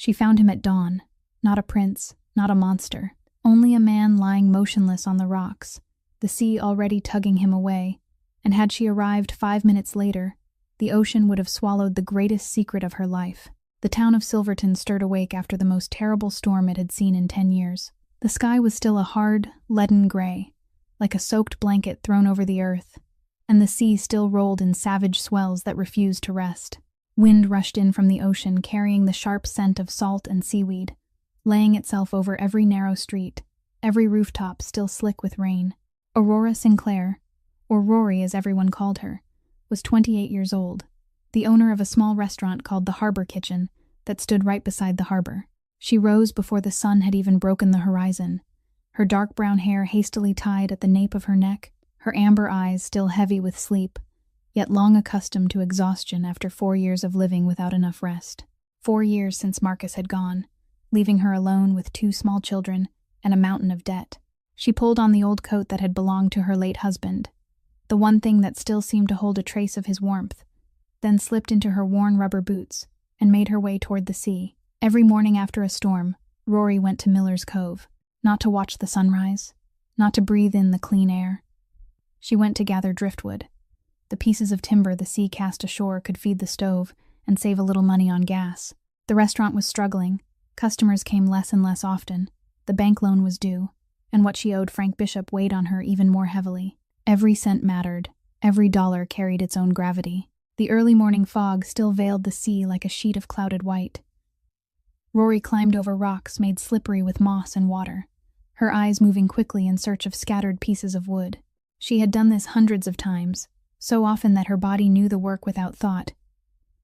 She found him at dawn, not a prince, not a monster, only a man lying motionless on the rocks, the sea already tugging him away, and had she arrived 5 minutes later, the ocean would have swallowed the greatest secret of her life. The town of Silverton stirred awake after the most terrible storm it had seen in 10 years. The sky was still a hard, leaden gray, like a soaked blanket thrown over the earth, and the sea still rolled in savage swells that refused to rest. Wind rushed in from the ocean, carrying the sharp scent of salt and seaweed, laying itself over every narrow street, every rooftop still slick with rain. Aurora Sinclair, or Rory as everyone called her, was 28 years old, the owner of a small restaurant called the Harbor Kitchen that stood right beside the harbor. She rose before the sun had even broken the horizon, her dark brown hair hastily tied at the nape of her neck, her amber eyes still heavy with sleep, yet long accustomed to exhaustion after 4 years of living without enough rest. 4 years since Marcus had gone, leaving her alone with 2 small children and a mountain of debt. She pulled on the old coat that had belonged to her late husband, the one thing that still seemed to hold a trace of his warmth, then slipped into her worn rubber boots and made her way toward the sea. Every morning after a storm, Rory went to Miller's Cove, not to watch the sunrise, not to breathe in the clean air. She went to gather driftwood, the pieces of timber the sea cast ashore could feed the stove and save a little money on gas. The restaurant was struggling, customers came less and less often, the bank loan was due, and what she owed Frank Bishop weighed on her even more heavily. Every cent mattered, every dollar carried its own gravity. The early morning fog still veiled the sea like a sheet of clouded white. Rory climbed over rocks made slippery with moss and water, her eyes moving quickly in search of scattered pieces of wood. She had done this hundreds of times, so often that her body knew the work without thought.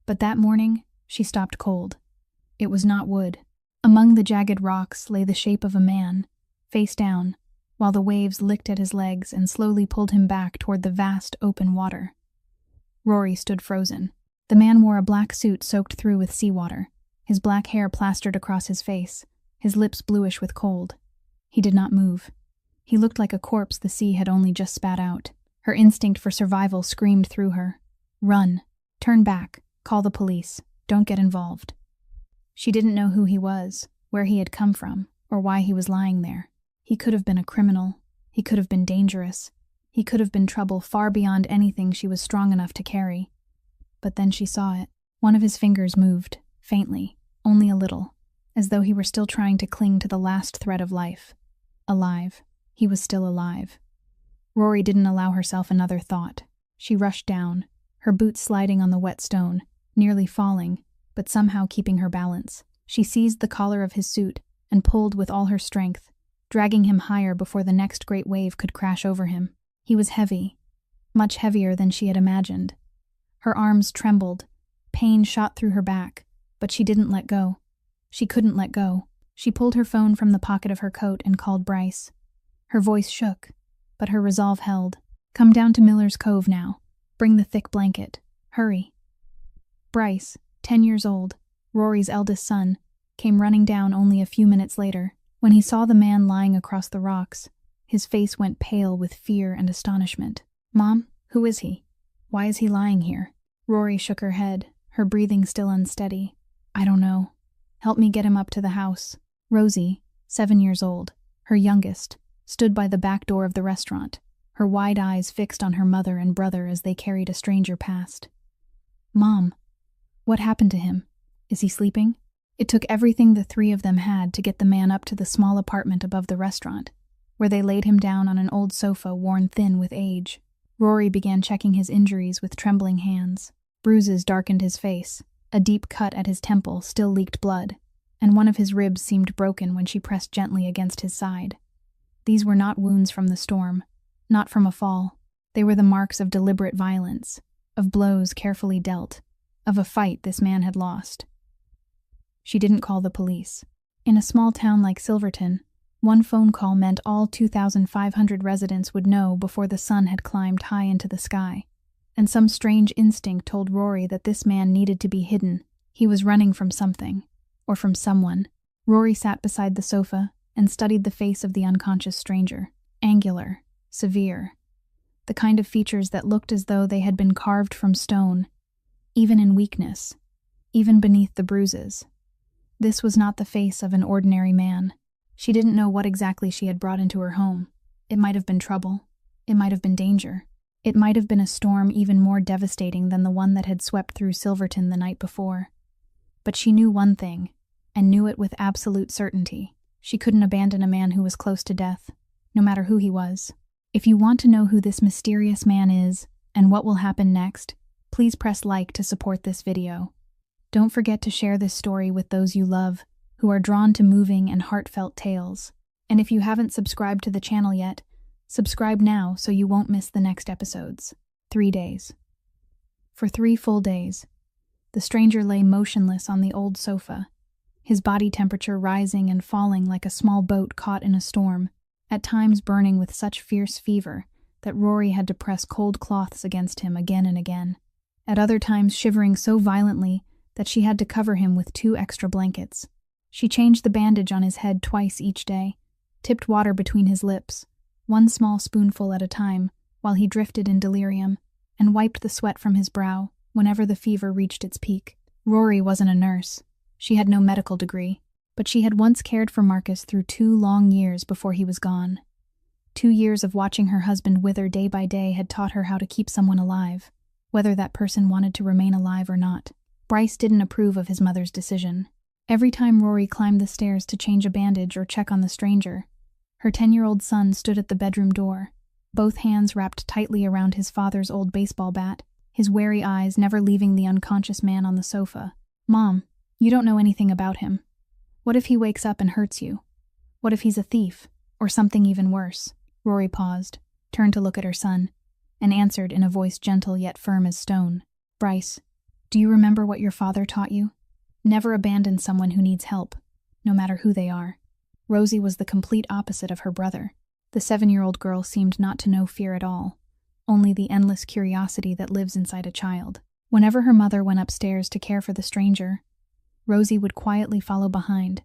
But that morning, she stopped cold. It was not wood. Among the jagged rocks lay the shape of a man, face down, while the waves licked at his legs and slowly pulled him back toward the vast open water. Rory stood frozen. The man wore a black suit soaked through with seawater, his black hair plastered across his face, his lips bluish with cold. He did not move. He looked like a corpse the sea had only just spat out. Her instinct for survival screamed through her. Run. Turn back. Call the police. Don't get involved. She didn't know who he was, where he had come from, or why he was lying there. He could have been a criminal. He could have been dangerous. He could have been trouble far beyond anything she was strong enough to carry. But then she saw it. One of his fingers moved, faintly, only a little, as though he were still trying to cling to the last thread of life. Alive. He was still alive. Rory didn't allow herself another thought. She rushed down, her boots sliding on the wet stone, nearly falling, but somehow keeping her balance. She seized the collar of his suit and pulled with all her strength, dragging him higher before the next great wave could crash over him. He was heavy, much heavier than she had imagined. Her arms trembled, pain shot through her back, but she didn't let go. She couldn't let go. She pulled her phone from the pocket of her coat and called Bryce. Her voice shook, but her resolve held. Come down to Miller's Cove now. Bring the thick blanket. Hurry. Bryce, 10 years old, Rory's eldest son, came running down only a few minutes later. When he saw the man lying across the rocks, his face went pale with fear and astonishment. Mom, who is he? Why is he lying here? Rory shook her head, her breathing still unsteady. I don't know. Help me get him up to the house. Rosie, 7 years old, her youngest, stood by the back door of the restaurant, her wide eyes fixed on her mother and brother as they carried a stranger past. Mom, what happened to him? Is he sleeping? It took everything the 3 of them had to get the man up to the small apartment above the restaurant, where they laid him down on an old sofa worn thin with age. Rory began checking his injuries with trembling hands. Bruises darkened his face, a deep cut at his temple still leaked blood, and one of his ribs seemed broken when she pressed gently against his side. These were not wounds from the storm, not from a fall. They were the marks of deliberate violence, of blows carefully dealt, of a fight this man had lost. She didn't call the police. In a small town like Silverton, one phone call meant all 2,500 residents would know before the sun had climbed high into the sky. And some strange instinct told Rory that this man needed to be hidden. He was running from something, or from someone. Rory sat beside the sofa and studied the face of the unconscious stranger. Angular, severe, the kind of features that looked as though they had been carved from stone, even in weakness, even beneath the bruises. This was not the face of an ordinary man. She didn't know what exactly she had brought into her home. It might have been trouble. It might have been danger. It might have been a storm even more devastating than the one that had swept through Silverton the night before. But she knew one thing, and knew it with absolute certainty. She couldn't abandon a man who was close to death, no matter who he was. If you want to know who this mysterious man is, and what will happen next, please press like to support this video. Don't forget to share this story with those you love, who are drawn to moving and heartfelt tales. And if you haven't subscribed to the channel yet, subscribe now so you won't miss the next episodes. 3 days. For 3 full days, the stranger lay motionless on the old sofa, his body temperature rising and falling like a small boat caught in a storm, at times burning with such fierce fever that Rory had to press cold cloths against him again and again, at other times shivering so violently that she had to cover him with 2 extra blankets. She changed the bandage on his head twice each day, tipped water between his lips, 1 small spoonful at a time, while he drifted in delirium, and wiped the sweat from his brow whenever the fever reached its peak. Rory wasn't a nurse. She had no medical degree, but she had once cared for Marcus through 2 long years before he was gone. 2 years of watching her husband wither day by day had taught her how to keep someone alive, whether that person wanted to remain alive or not. Bryce didn't approve of his mother's decision. Every time Rory climbed the stairs to change a bandage or check on the stranger, her 10-year-old son stood at the bedroom door, both hands wrapped tightly around his father's old baseball bat, his wary eyes never leaving the unconscious man on the sofa. "Mom, you don't know anything about him. What if he wakes up and hurts you? What if he's a thief, or something even worse?" Rory paused, turned to look at her son, and answered in a voice gentle yet firm as stone. "Bryce, do you remember what your father taught you? Never abandon someone who needs help, no matter who they are." Rosie was the complete opposite of her brother. The 7-year-old girl seemed not to know fear at all, only the endless curiosity that lives inside a child. Whenever her mother went upstairs to care for the stranger, Rosie would quietly follow behind,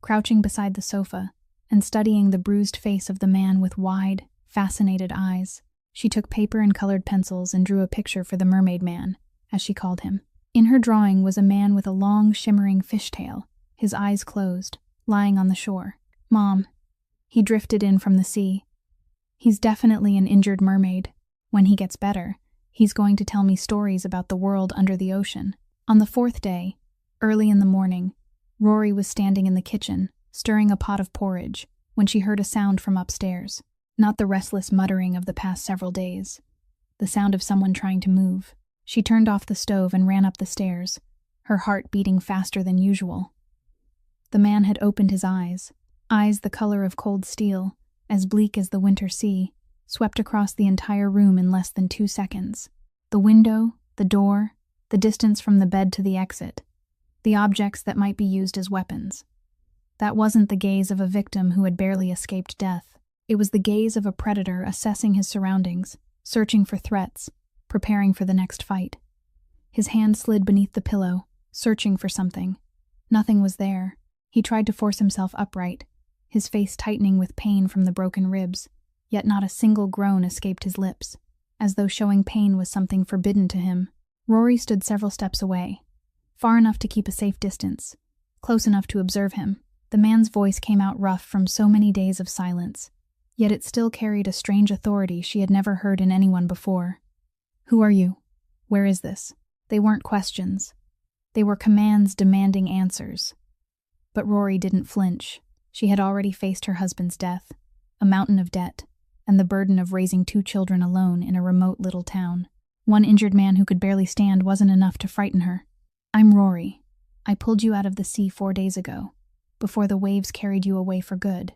crouching beside the sofa and studying the bruised face of the man with wide, fascinated eyes. She took paper and colored pencils and drew a picture for the mermaid man, as she called him. In her drawing was a man with a long, shimmering fishtail, his eyes closed, lying on the shore. "Mom, he drifted in from the sea. He's definitely an injured mermaid. When he gets better, he's going to tell me stories about the world under the ocean." On the 4th day, early in the morning, Rory was standing in the kitchen, stirring a pot of porridge, when she heard a sound from upstairs. Not the restless muttering of the past several days. The sound of someone trying to move. She turned off the stove and ran up the stairs, her heart beating faster than usual. The man had opened his eyes the color of cold steel, as bleak as the winter sea, swept across the entire room in less than 2 seconds. The window, the door, the distance from the bed to the exit, the objects that might be used as weapons. That wasn't the gaze of a victim who had barely escaped death. It was the gaze of a predator assessing his surroundings, searching for threats, preparing for the next fight. His hand slid beneath the pillow, searching for something. Nothing was there. He tried to force himself upright, his face tightening with pain from the broken ribs, yet not a single groan escaped his lips, as though showing pain was something forbidden to him. Rory stood several steps away, far enough to keep a safe distance, close enough to observe him. The man's voice came out rough from so many days of silence, yet it still carried a strange authority she had never heard in anyone before. "Who are you? Where is this?" They weren't questions. They were commands demanding answers. But Rory didn't flinch. She had already faced her husband's death, a mountain of debt, and the burden of raising 2 children alone in a remote little town. One injured man who could barely stand wasn't enough to frighten her. "I'm Rory. I pulled you out of the sea 4 days ago, before the waves carried you away for good.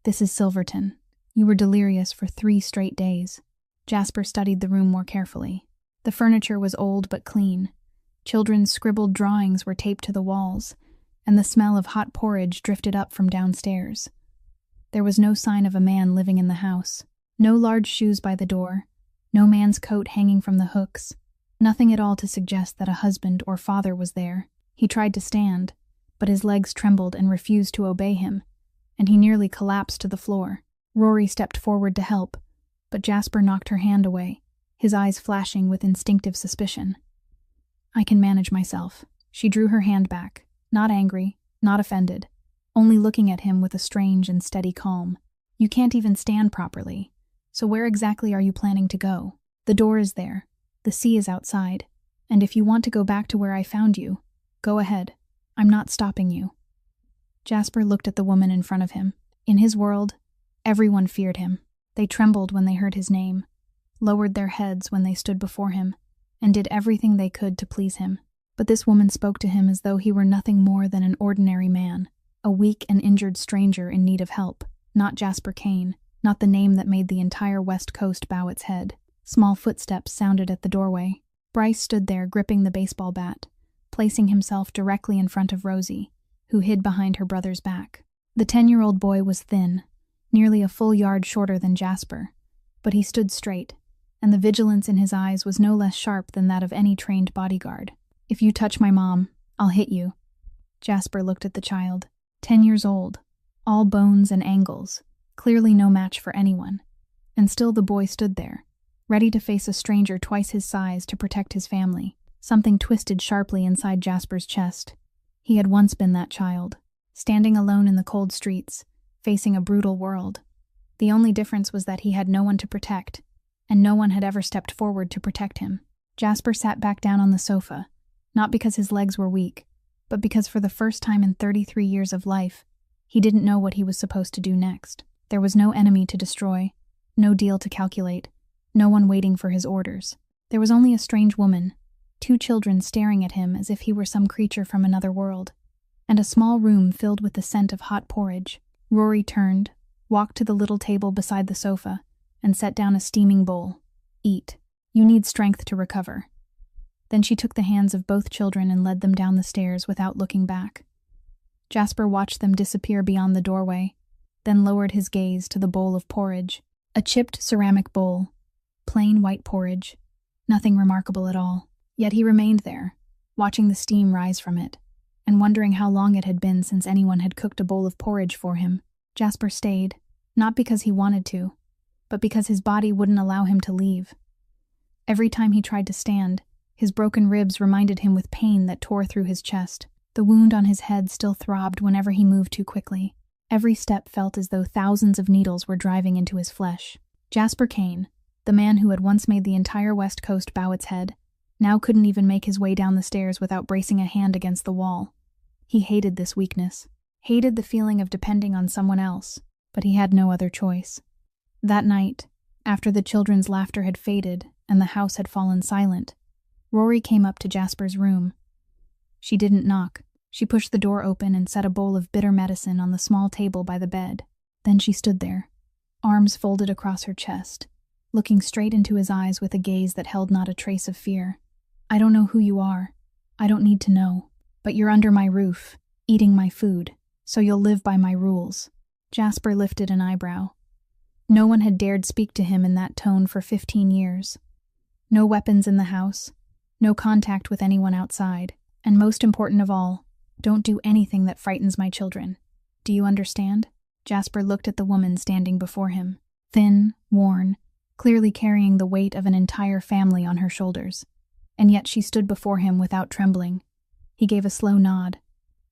This is Silverton. You were delirious for 3 straight days." Jasper studied the room more carefully. The furniture was old but clean. Children's scribbled drawings were taped to the walls, and the smell of hot porridge drifted up from downstairs. There was no sign of a man living in the house. No large shoes by the door, no man's coat hanging from the hooks, nothing at all to suggest that a husband or father was there. He tried to stand, but his legs trembled and refused to obey him, and he nearly collapsed to the floor. Rory stepped forward to help, but Jasper knocked her hand away, his eyes flashing with instinctive suspicion. "I can manage myself." She drew her hand back, not angry, not offended, only looking at him with a strange and steady calm. "You can't even stand properly. So where exactly are you planning to go? The door is there. The sea is outside. And if you want to go back to where I found you, go ahead. I'm not stopping you." Jasper looked at the woman in front of him. In his world, everyone feared him. They trembled when they heard his name, lowered their heads when they stood before him, and did everything they could to please him. But this woman spoke to him as though he were nothing more than an ordinary man, a weak and injured stranger in need of help, not Jasper Kane, not the name that made the entire West Coast bow its head. Small footsteps sounded at the doorway. Bryce stood there gripping the baseball bat, placing himself directly in front of Rosie, who hid behind her brother's back. The 10-year-old boy was thin, nearly a full yard shorter than Jasper, but he stood straight, and the vigilance in his eyes was no less sharp than that of any trained bodyguard. "If you touch my mom, I'll hit you." Jasper looked at the child, 10 years old, all bones and angles, clearly no match for anyone. And still the boy stood there, ready to face a stranger twice his size to protect his family. Something twisted sharply inside Jasper's chest. He had once been that child, standing alone in the cold streets, facing a brutal world. The only difference was that he had no one to protect, and no one had ever stepped forward to protect him. Jasper sat back down on the sofa, not because his legs were weak, but because for the first time in 33 years of life, he didn't know what he was supposed to do next. There was no enemy to destroy, no deal to calculate, no one waiting for his orders. There was only a strange woman, 2 children staring at him as if he were some creature from another world, and a small room filled with the scent of hot porridge. Rory turned, walked to the little table beside the sofa, and set down a steaming bowl. "Eat. You need strength to recover." Then she took the hands of both children and led them down the stairs without looking back. Jasper watched them disappear beyond the doorway, then lowered his gaze to the bowl of porridge. A chipped ceramic bowl, plain white porridge, nothing remarkable at all. Yet he remained there, watching the steam rise from it, and wondering how long it had been since anyone had cooked a bowl of porridge for him. Jasper stayed, not because he wanted to, but because his body wouldn't allow him to leave. Every time he tried to stand, his broken ribs reminded him with pain that tore through his chest. The wound on his head still throbbed whenever he moved too quickly. Every step felt as though thousands of needles were driving into his flesh. Jasper Kane, the man who had once made the entire West Coast bow its head, now couldn't even make his way down the stairs without bracing a hand against the wall. He hated this weakness, hated the feeling of depending on someone else, but he had no other choice. That night, after the children's laughter had faded and the house had fallen silent, Rory came up to Jasper's room. She didn't knock. She pushed the door open and set a bowl of bitter medicine on the small table by the bed. Then she stood there, arms folded across her chest, looking straight into his eyes with a gaze that held not a trace of fear. "I don't know who you are. I don't need to know. But you're under my roof, eating my food, so you'll live by my rules." Jasper lifted an eyebrow. No one had dared speak to him in that tone for 15 years. No weapons in the house, no contact with anyone outside, and most important of all, don't do anything that frightens my children. Do you understand? Jasper looked at the woman standing before him, thin, worn, clearly carrying the weight of an entire family on her shoulders. And yet she stood before him without trembling. He gave a slow nod.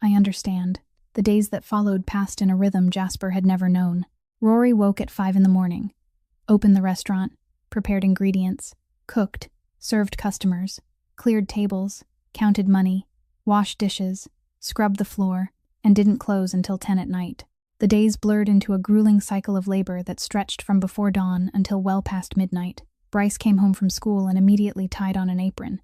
"I understand." The days that followed passed in a rhythm Jasper had never known. Rory woke at 5 a.m, opened the restaurant, prepared ingredients, cooked, served customers, cleared tables, counted money, washed dishes, scrubbed the floor, and didn't close until 10 at night. The days blurred into a grueling cycle of labor that stretched from before dawn until well past midnight. Bryce came home from school and immediately tied on an apron,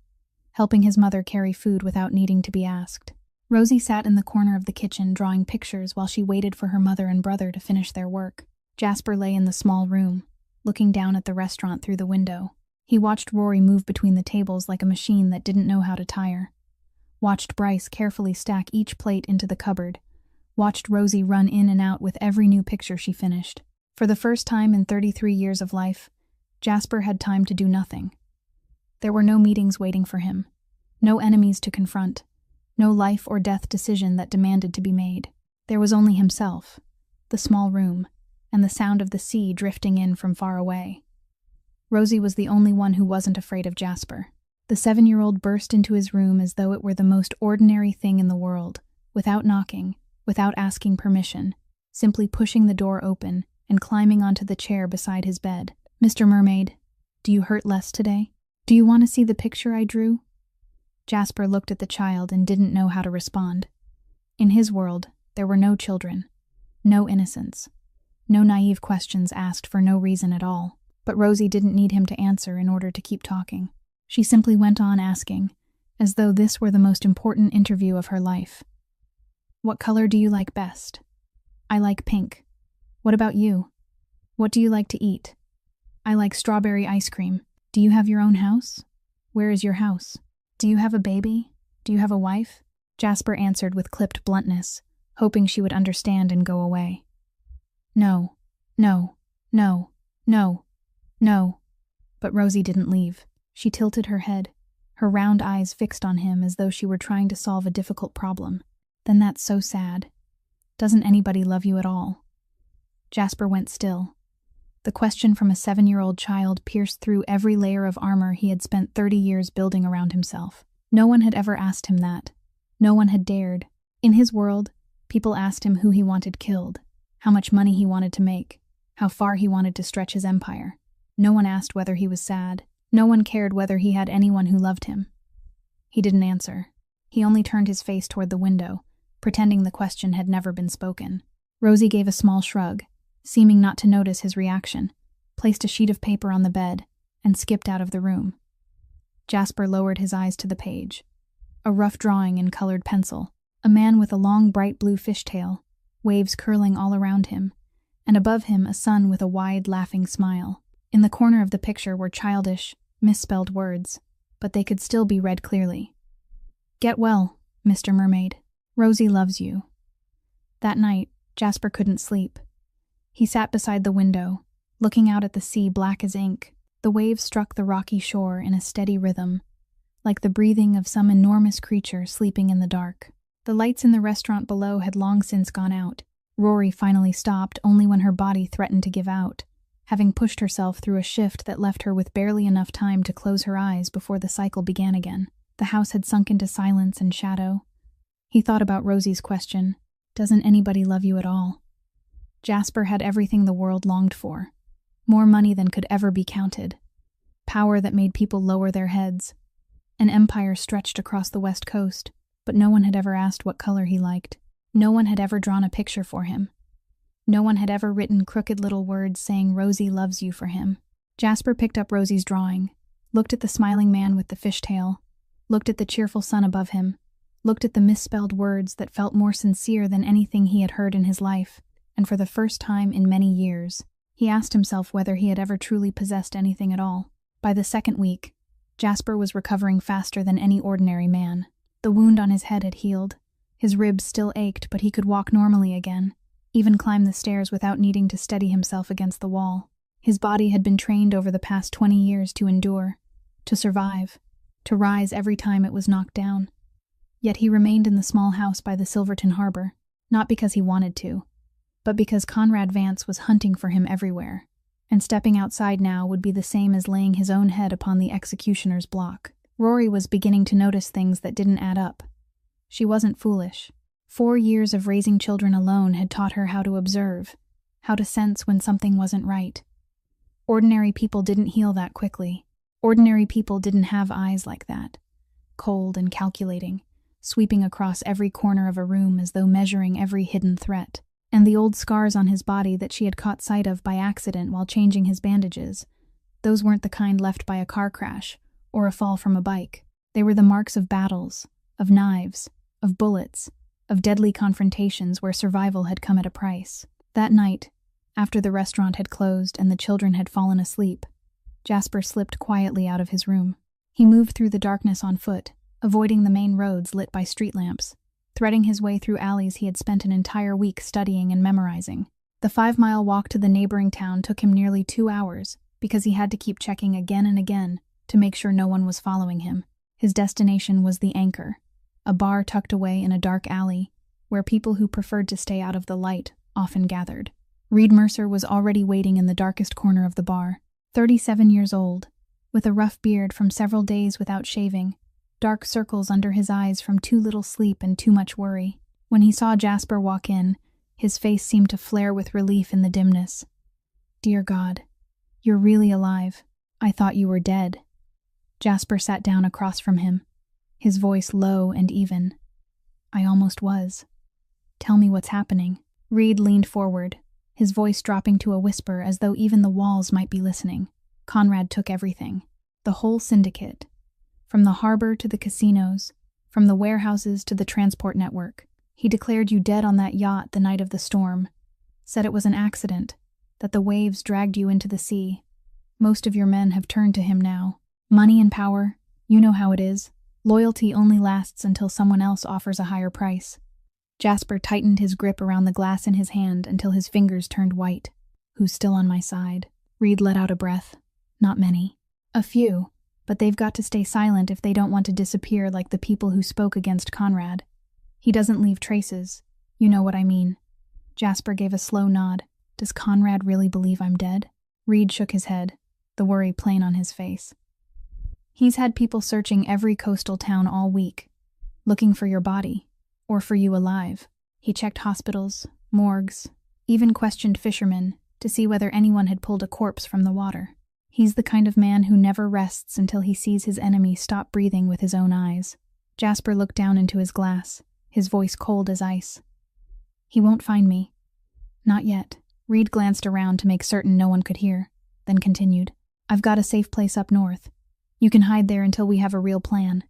helping his mother carry food without needing to be asked. Rosie sat in the corner of the kitchen drawing pictures while she waited for her mother and brother to finish their work. Jasper lay in the small room, looking down at the restaurant through the window. He watched Rory move between the tables like a machine that didn't know how to tire. Watched Bryce carefully stack each plate into the cupboard. Watched Rosie run in and out with every new picture she finished. For the first time in 33 years of life, Jasper had time to do nothing. There were no meetings waiting for him, no enemies to confront, no life or death decision that demanded to be made. There was only himself, the small room, and the sound of the sea drifting in from far away. Rosie was the only one who wasn't afraid of Jasper. The 7-year-old burst into his room as though it were the most ordinary thing in the world, without knocking, without asking permission, simply pushing the door open and climbing onto the chair beside his bed. "Mr. Mermaid, do you hurt less today? Do you want to see the picture I drew?" Jasper looked at the child and didn't know how to respond. In his world, there were no children, no innocence, no naive questions asked for no reason at all. But Rosie didn't need him to answer in order to keep talking. She simply went on asking, as though this were the most important interview of her life. "What color do you like best?" "I like pink." "What about you?" "What do you like to eat?" "I like strawberry ice cream." "Do you have your own house?" "Where is your house?" "Do you have a baby? Do you have a wife?" Jasper answered with clipped bluntness, hoping she would understand and go away. "No, no, no, no, no." But Rosie didn't leave. She tilted her head, her round eyes fixed on him as though she were trying to solve a difficult problem. "Then that's so sad. Doesn't anybody love you at all?" Jasper went still. The question from a 7-year-old child pierced through every layer of armor he had spent 30 years building around himself. No one had ever asked him that. No one had dared. In his world, people asked him who he wanted killed, how much money he wanted to make, how far he wanted to stretch his empire. No one asked whether he was sad. No one cared whether he had anyone who loved him. He didn't answer. He only turned his face toward the window, pretending the question had never been spoken. Rosie gave a small shrug, seeming not to notice his reaction, placed a sheet of paper on the bed, and skipped out of the room. Jasper lowered his eyes to the page. A rough drawing in colored pencil, a man with a long bright blue fishtail, waves curling all around him, and above him a sun with a wide, laughing smile. In the corner of the picture were childish, misspelled words, but they could still be read clearly. "Get well, Mr. Mermaid. Rosie loves you." That night, Jasper couldn't sleep. He sat beside the window, looking out at the sea black as ink. The waves struck the rocky shore in a steady rhythm, like the breathing of some enormous creature sleeping in the dark. The lights in the restaurant below had long since gone out. Rory finally stopped only when her body threatened to give out, having pushed herself through a shift that left her with barely enough time to close her eyes before the cycle began again. The house had sunk into silence and shadow. He thought about Rosie's question, "Doesn't anybody love you at all?" Jasper had everything the world longed for. More money than could ever be counted. Power that made people lower their heads. An empire stretched across the West Coast, but no one had ever asked what color he liked. No one had ever drawn a picture for him. No one had ever written crooked little words saying "Rosie loves you" for him. Jasper picked up Rosie's drawing, looked at the smiling man with the fishtail, looked at the cheerful sun above him, looked at the misspelled words that felt more sincere than anything he had heard in his life, and for the first time in many years, he asked himself whether he had ever truly possessed anything at all. By the second week, Jasper was recovering faster than any ordinary man. The wound on his head had healed. His ribs still ached, but he could walk normally again, even climb the stairs without needing to steady himself against the wall. His body had been trained over the past 20 years to endure, to survive, to rise every time it was knocked down. Yet he remained in the small house by the Silverton Harbor, not because he wanted to, but because Conrad Vance was hunting for him everywhere, and stepping outside now would be the same as laying his own head upon the executioner's block. Rory was beginning to notice things that didn't add up. She wasn't foolish. 4 years of raising children alone had taught her how to observe, how to sense when something wasn't right. Ordinary people didn't heal that quickly. Ordinary people didn't have eyes like that, cold and calculating, sweeping across every corner of a room as though measuring every hidden threat. And the old scars on his body that she had caught sight of by accident while changing his bandages, those weren't the kind left by a car crash or a fall from a bike. They were the marks of battles, of knives, of bullets, of deadly confrontations where survival had come at a price. That night, after the restaurant had closed and the children had fallen asleep, Jasper slipped quietly out of his room. He moved through the darkness on foot, avoiding the main roads lit by street lamps, threading his way through alleys he had spent an entire week studying and memorizing. The 5-mile walk to the neighboring town took him nearly 2 hours because he had to keep checking again and again to make sure no one was following him. His destination was the Anchor, a bar tucked away in a dark alley where people who preferred to stay out of the light often gathered. Reed Mercer was already waiting in the darkest corner of the bar, 37 years old, with a rough beard from several days without shaving, dark circles under his eyes from too little sleep and too much worry. When he saw Jasper walk in, his face seemed to flare with relief in the dimness. "Dear God, you're really alive. I thought you were dead." Jasper sat down across from him, his voice low and even. "I almost was. Tell me what's happening." Reed leaned forward, his voice dropping to a whisper as though even the walls might be listening. "Conrad took everything. The whole syndicate. From the harbor to the casinos, from the warehouses to the transport network. He declared you dead on that yacht the night of the storm. Said it was an accident, that the waves dragged you into the sea. Most of your men have turned to him now. Money and power, you know how it is. Loyalty only lasts until someone else offers a higher price." Jasper tightened his grip around the glass in his hand until his fingers turned white. "Who's still on my side?" Reed let out a breath. "Not many. A few, but they've got to stay silent if they don't want to disappear like the people who spoke against Conrad. He doesn't leave traces. You know what I mean." Jasper gave a slow nod. "Does Conrad really believe I'm dead?" Reed shook his head, the worry plain on his face. "He's had people searching every coastal town all week, looking for your body, or for you alive. He checked hospitals, morgues, even questioned fishermen to see whether anyone had pulled a corpse from the water. He's the kind of man who never rests until he sees his enemy stop breathing with his own eyes." Jasper looked down into his glass, his voice cold as ice. "He won't find me. Not yet." Reed glanced around to make certain no one could hear, then continued. "I've got a safe place up north. You can hide there until we have a real plan."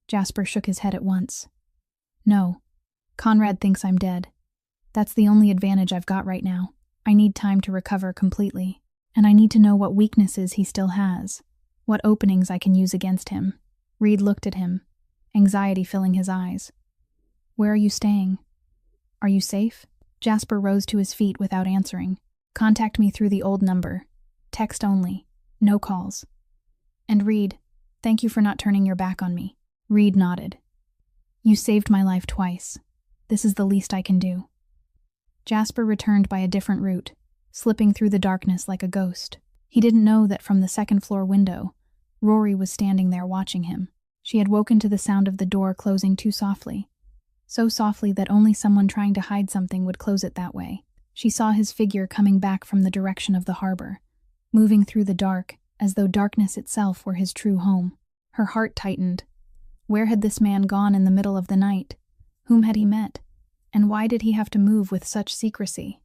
Jasper shook his head at once. "No. Conrad thinks I'm dead. That's the only advantage I've got right now. I need time to recover completely, and I need to know what weaknesses he still has, what openings I can use against him." Reed looked at him, anxiety filling his eyes. "Where are you staying? Are you safe?" Jasper rose to his feet without answering. "Contact me through the old number. Text only. No calls. And Reed, thank you for not turning your back on me." Reed nodded. "You saved my life twice. This is the least I can do." Jasper returned by a different route, slipping through the darkness like a ghost. He didn't know that from the second-floor window, Rory was standing there watching him. She had woken to the sound of the door closing too softly. So softly that only someone trying to hide something would close it that way. She saw his figure coming back from the direction of the harbor, moving through the dark as though darkness itself were his true home. Her heart tightened. Where had this man gone in the middle of the night? Whom had he met? And why did he have to move with such secrecy?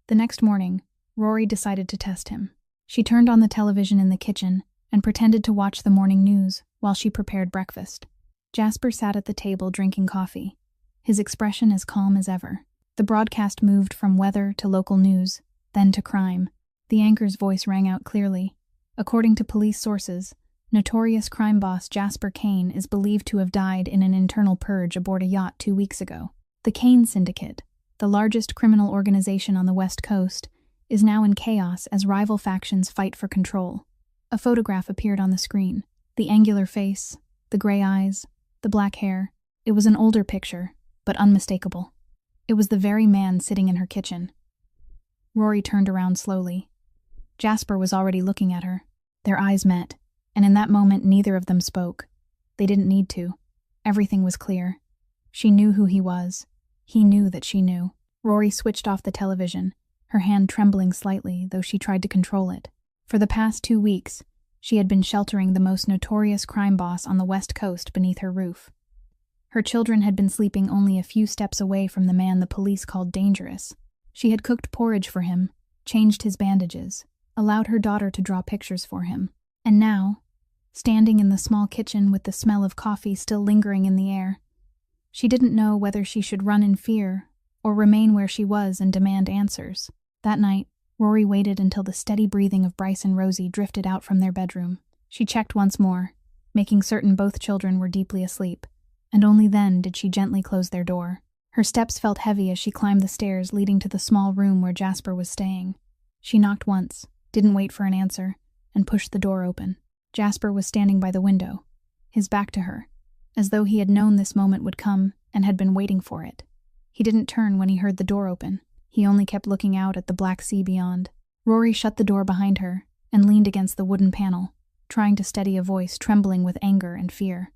The next morning, Rory decided to test him. She turned on the television in the kitchen and pretended to watch the morning news while she prepared breakfast. Jasper sat at the table drinking coffee, his expression as calm as ever. The broadcast moved from weather to local news, then to crime. The anchor's voice rang out clearly. According to police sources, notorious crime boss Jasper Kane is believed to have died in an internal purge aboard a yacht 2 weeks ago. The Kane Syndicate, the largest criminal organization on the West Coast, is now in chaos as rival factions fight for control. A photograph appeared on the screen. The angular face, the gray eyes, the black hair. It was an older picture, but unmistakable. It was the very man sitting in her kitchen. Rory turned around slowly. Jasper was already looking at her. Their eyes met, and in that moment neither of them spoke. They didn't need to. Everything was clear. She knew who he was. He knew that she knew. Rory switched off the television, her hand trembling slightly, though she tried to control it. For the past 2 weeks, she had been sheltering the most notorious crime boss on the West Coast beneath her roof. Her children had been sleeping only a few steps away from the man the police called dangerous. She had cooked porridge for him, changed his bandages, allowed her daughter to draw pictures for him. And now, standing in the small kitchen with the smell of coffee still lingering in the air, she didn't know whether she should run in fear or remain where she was and demand answers. That night, Rory waited until the steady breathing of Bryce and Rosie drifted out from their bedroom. She checked once more, making certain both children were deeply asleep, and only then did she gently close their door. Her steps felt heavy as she climbed the stairs leading to the small room where Jasper was staying. She knocked once, didn't wait for an answer, and pushed the door open. Jasper was standing by the window, his back to her, as though he had known this moment would come and had been waiting for it. He didn't turn when he heard the door open. He only kept looking out at the black sea beyond. Rory shut the door behind her and leaned against the wooden panel, trying to steady a voice trembling with anger and fear.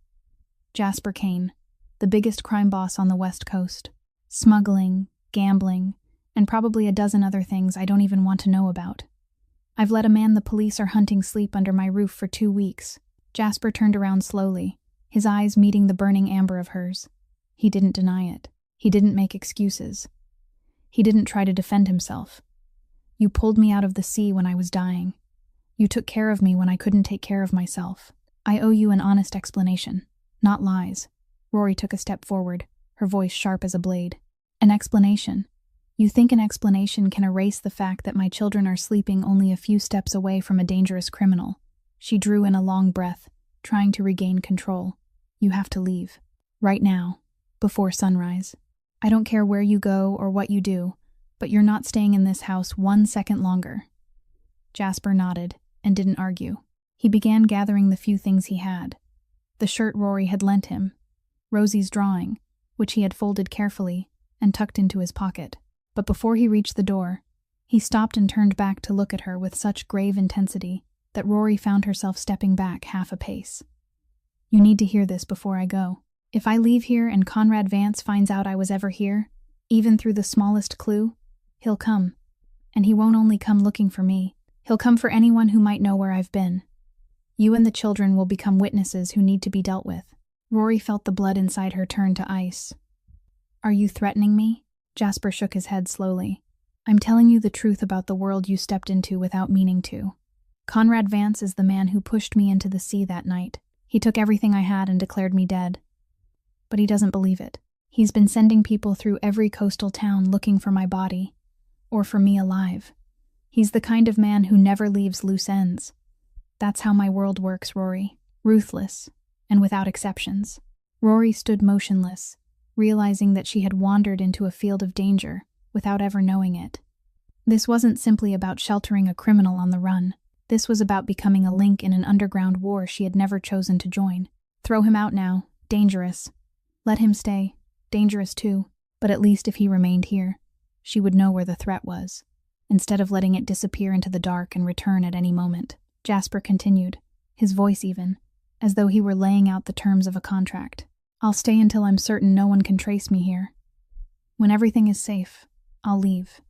Jasper Kane, the biggest crime boss on the West Coast. Smuggling, gambling, and probably a dozen other things I don't even want to know about. I've let a man the police are hunting sleep under my roof for 2 weeks. Jasper turned around slowly, his eyes meeting the burning amber of hers. He didn't deny it. He didn't make excuses. He didn't try to defend himself. You pulled me out of the sea when I was dying. You took care of me when I couldn't take care of myself. I owe you an honest explanation, not lies. Rory took a step forward, her voice sharp as a blade. An explanation? You think an explanation can erase the fact that my children are sleeping only a few steps away from a dangerous criminal? She drew in a long breath, trying to regain control. You have to leave. Right now. Before sunrise. I don't care where you go or what you do, but you're not staying in this house 1 second longer. Jasper nodded and didn't argue. He began gathering the few things he had. The shirt Rory had lent him, Rosie's drawing, which he had folded carefully and tucked into his pocket. But before he reached the door, he stopped and turned back to look at her with such grave intensity that Rory found herself stepping back half a pace. You need to hear this before I go. If I leave here and Conrad Vance finds out I was ever here, even through the smallest clue, he'll come. And he won't only come looking for me, he'll come for anyone who might know where I've been. You and the children will become witnesses who need to be dealt with. Rory felt the blood inside her turn to ice. Are you threatening me? Jasper shook his head slowly. I'm telling you the truth about the world you stepped into without meaning to. Conrad Vance is the man who pushed me into the sea that night. He took everything I had and declared me dead. But he doesn't believe it. He's been sending people through every coastal town looking for my body, or for me alive. He's the kind of man who never leaves loose ends. That's how my world works, Rory. Ruthless, and without exceptions. Rory stood motionless, realizing that she had wandered into a field of danger without ever knowing it. This wasn't simply about sheltering a criminal on the run. This was about becoming a link in an underground war she had never chosen to join. Throw him out now. Dangerous. Let him stay. Dangerous too. But at least if he remained here, she would know where the threat was, instead of letting it disappear into the dark and return at any moment. Jasper continued, his voice even, as though he were laying out the terms of a contract. I'll stay until I'm certain no one can trace me here. When everything is safe, I'll leave.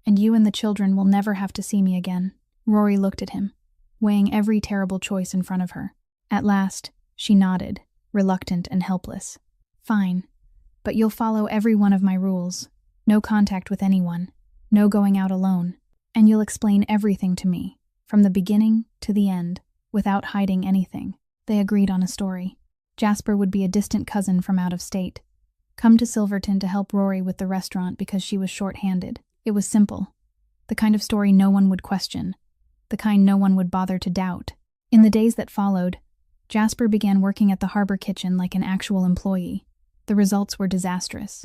And you and the children will never have to see me again. Rory looked at him, weighing every terrible choice in front of her. At last, she nodded, reluctant and helpless. Fine, but you'll follow every one of my rules. No contact with anyone, no going out alone, and you'll explain everything to me, from the beginning to the end, without hiding anything. They agreed on a story. Jasper would be a distant cousin from out of state, come to Silverton to help Rory with the restaurant because she was short-handed. It was simple. The kind of story no one would question. The kind no one would bother to doubt. In the days that followed, Jasper began working at the harbor kitchen like an actual employee. The results were disastrous.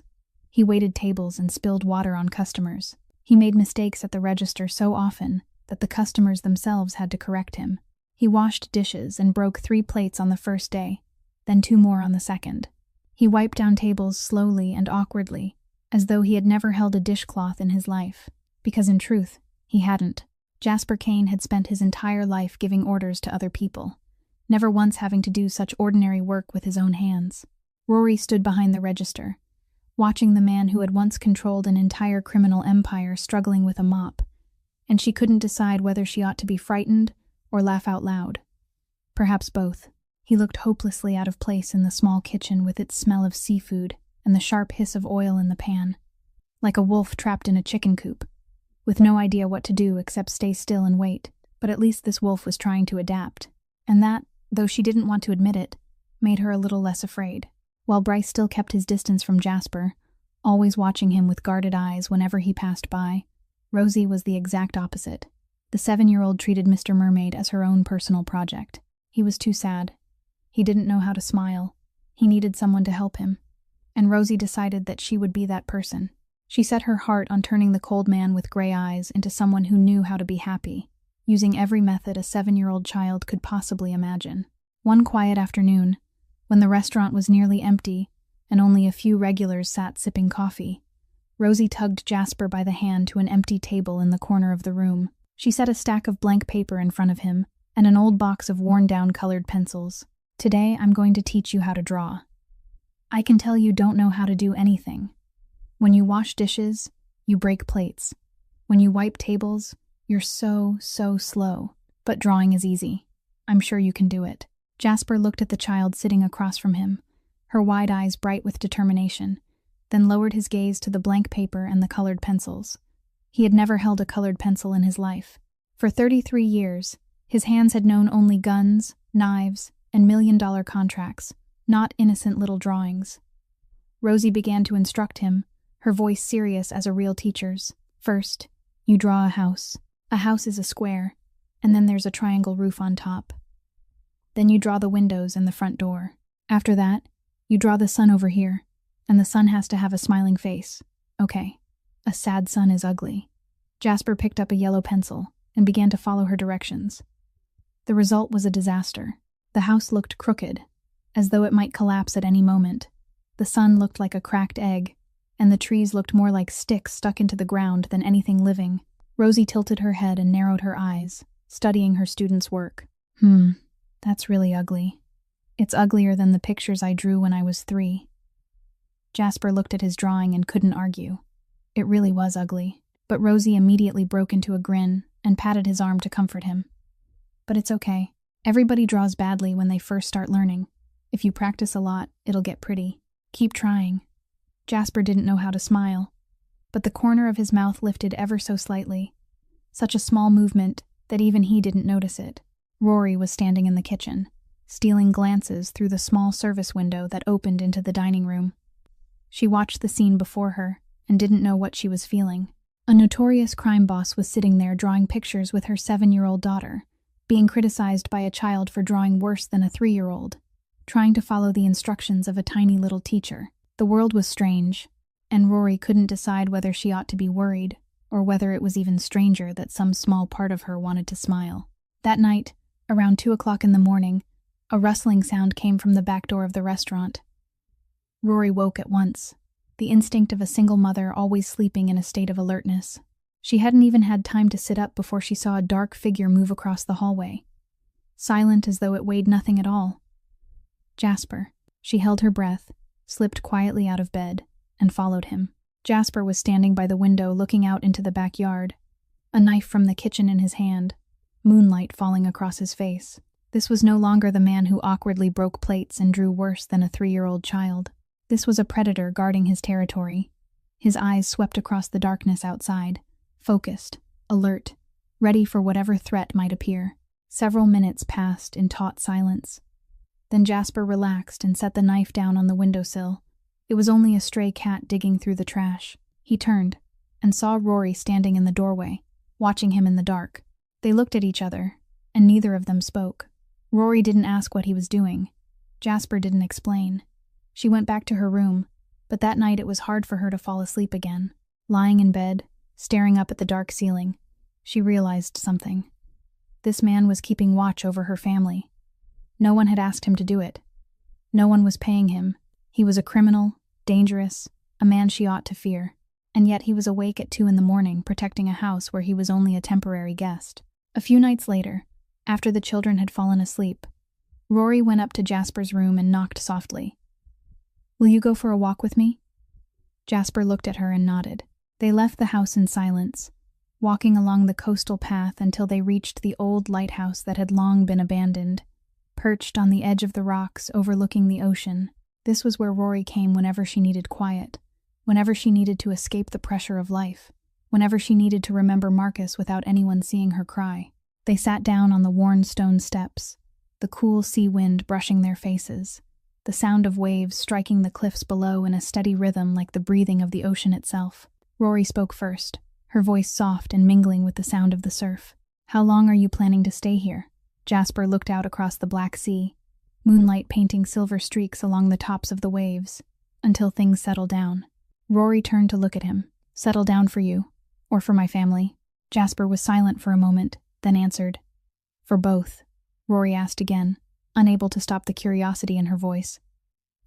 He waited tables and spilled water on customers. He made mistakes at the register so often that the customers themselves had to correct him. He washed dishes and broke 3 plates on the first day, then 2 more on the second. He wiped down tables slowly and awkwardly, as though he had never held a dishcloth in his life, because in truth, he hadn't. Jasper Kane had spent his entire life giving orders to other people, never once having to do such ordinary work with his own hands. Rory stood behind the register, watching the man who had once controlled an entire criminal empire struggling with a mop, and she couldn't decide whether she ought to be frightened or laugh out loud. Perhaps both. He looked hopelessly out of place in the small kitchen with its smell of seafood and the sharp hiss of oil in the pan, like a wolf trapped in a chicken coop, with no idea what to do except stay still and wait. But at least this wolf was trying to adapt, and that, though she didn't want to admit it, made her a little less afraid. While Bryce still kept his distance from Jasper, always watching him with guarded eyes whenever he passed by, Rosie was the exact opposite. The 7-year-old treated Mr. Mermaid as her own personal project. He was too sad. He didn't know how to smile. He needed someone to help him. And Rosie decided that she would be that person. She set her heart on turning the cold man with gray eyes into someone who knew how to be happy, using every method a 7-year-old child could possibly imagine. One quiet afternoon, when the restaurant was nearly empty and only a few regulars sat sipping coffee, Rosie tugged Jasper by the hand to an empty table in the corner of the room. She set a stack of blank paper in front of him and an old box of worn-down colored pencils. Today, I'm going to teach you how to draw. I can tell you don't know how to do anything, When you wash dishes, you break plates. When you wipe tables, you're so slow. But drawing is easy. I'm sure you can do it. Jasper looked at the child sitting across from him, her wide eyes bright with determination, then lowered his gaze to the blank paper and the colored pencils. He had never held a colored pencil in his life. For 33 years, his hands had known only guns, knives, and million-dollar contracts, not innocent little drawings. Rosie began to instruct him, her voice serious as a real teacher's. First, you draw a house. A house is a square, and then there's a triangle roof on top. Then you draw the windows and the front door. After that, you draw the sun over here, and the sun has to have a smiling face. Okay, a sad sun is ugly. Jasper picked up a yellow pencil and began to follow her directions. The result was a disaster. The house looked crooked, as though it might collapse at any moment. The sun looked like a cracked egg, and the trees looked more like sticks stuck into the ground than anything living. Rosie tilted her head and narrowed her eyes, studying her student's work. That's really ugly. It's uglier than the pictures I drew when I was 3. Jasper looked at his drawing and couldn't argue. It really was ugly, but Rosie immediately broke into a grin and patted his arm to comfort him. But it's okay. Everybody draws badly when they first start learning. If you practice a lot, it'll get pretty. Keep trying. Jasper didn't know how to smile, but the corner of his mouth lifted ever so slightly. Such a small movement that even he didn't notice it. Rory was standing in the kitchen, stealing glances through the small service window that opened into the dining room. She watched the scene before her and didn't know what she was feeling. A notorious crime boss was sitting there drawing pictures with her 7-year-old daughter, being criticized by a child for drawing worse than a 3-year-old, trying to follow the instructions of a tiny little teacher. The world was strange, and Rory couldn't decide whether she ought to be worried or whether it was even stranger that some small part of her wanted to smile. That night, around 2 o'clock in the morning, a rustling sound came from the back door of the restaurant. Rory woke at once, the instinct of a single mother always sleeping in a state of alertness. She hadn't even had time to sit up before she saw a dark figure move across the hallway, silent as though it weighed nothing at all. Jasper. She held her breath, slipped quietly out of bed, and followed him. Jasper was standing by the window looking out into the backyard, a knife from the kitchen in his hand, moonlight falling across his face. This was no longer the man who awkwardly broke plates and drew worse than a 3-year-old child. This was a predator guarding his territory. His eyes swept across the darkness outside, focused, alert, ready for whatever threat might appear. Several minutes passed in taut silence. Then Jasper relaxed and set the knife down on the windowsill. It was only a stray cat digging through the trash. He turned and saw Rory standing in the doorway, watching him in the dark. They looked at each other, and neither of them spoke. Rory didn't ask what he was doing. Jasper didn't explain. She went back to her room, but that night it was hard for her to fall asleep again. Lying in bed, staring up at the dark ceiling, she realized something. This man was keeping watch over her family. No one had asked him to do it. No one was paying him. He was a criminal, dangerous, a man she ought to fear. And yet he was awake at 2 in the morning, protecting a house where he was only a temporary guest. A few nights later, after the children had fallen asleep, Rory went up to Jasper's room and knocked softly. "Will you go for a walk with me?" Jasper looked at her and nodded. They left the house in silence, walking along the coastal path until they reached the old lighthouse that had long been abandoned. Perched on the edge of the rocks overlooking the ocean, this was where Rory came whenever she needed quiet, whenever she needed to escape the pressure of life, whenever she needed to remember Marcus without anyone seeing her cry. They sat down on the worn stone steps, the cool sea wind brushing their faces, the sound of waves striking the cliffs below in a steady rhythm like the breathing of the ocean itself. Rory spoke first, her voice soft and mingling with the sound of the surf. "How long are you planning to stay here?" Jasper looked out across the Black Sea, moonlight painting silver streaks along the tops of the waves, until things settled down. Rory turned to look at him. "Settle down for you, or for my family?" Jasper was silent for a moment, then answered, "For both." Rory asked again, unable to stop the curiosity in her voice.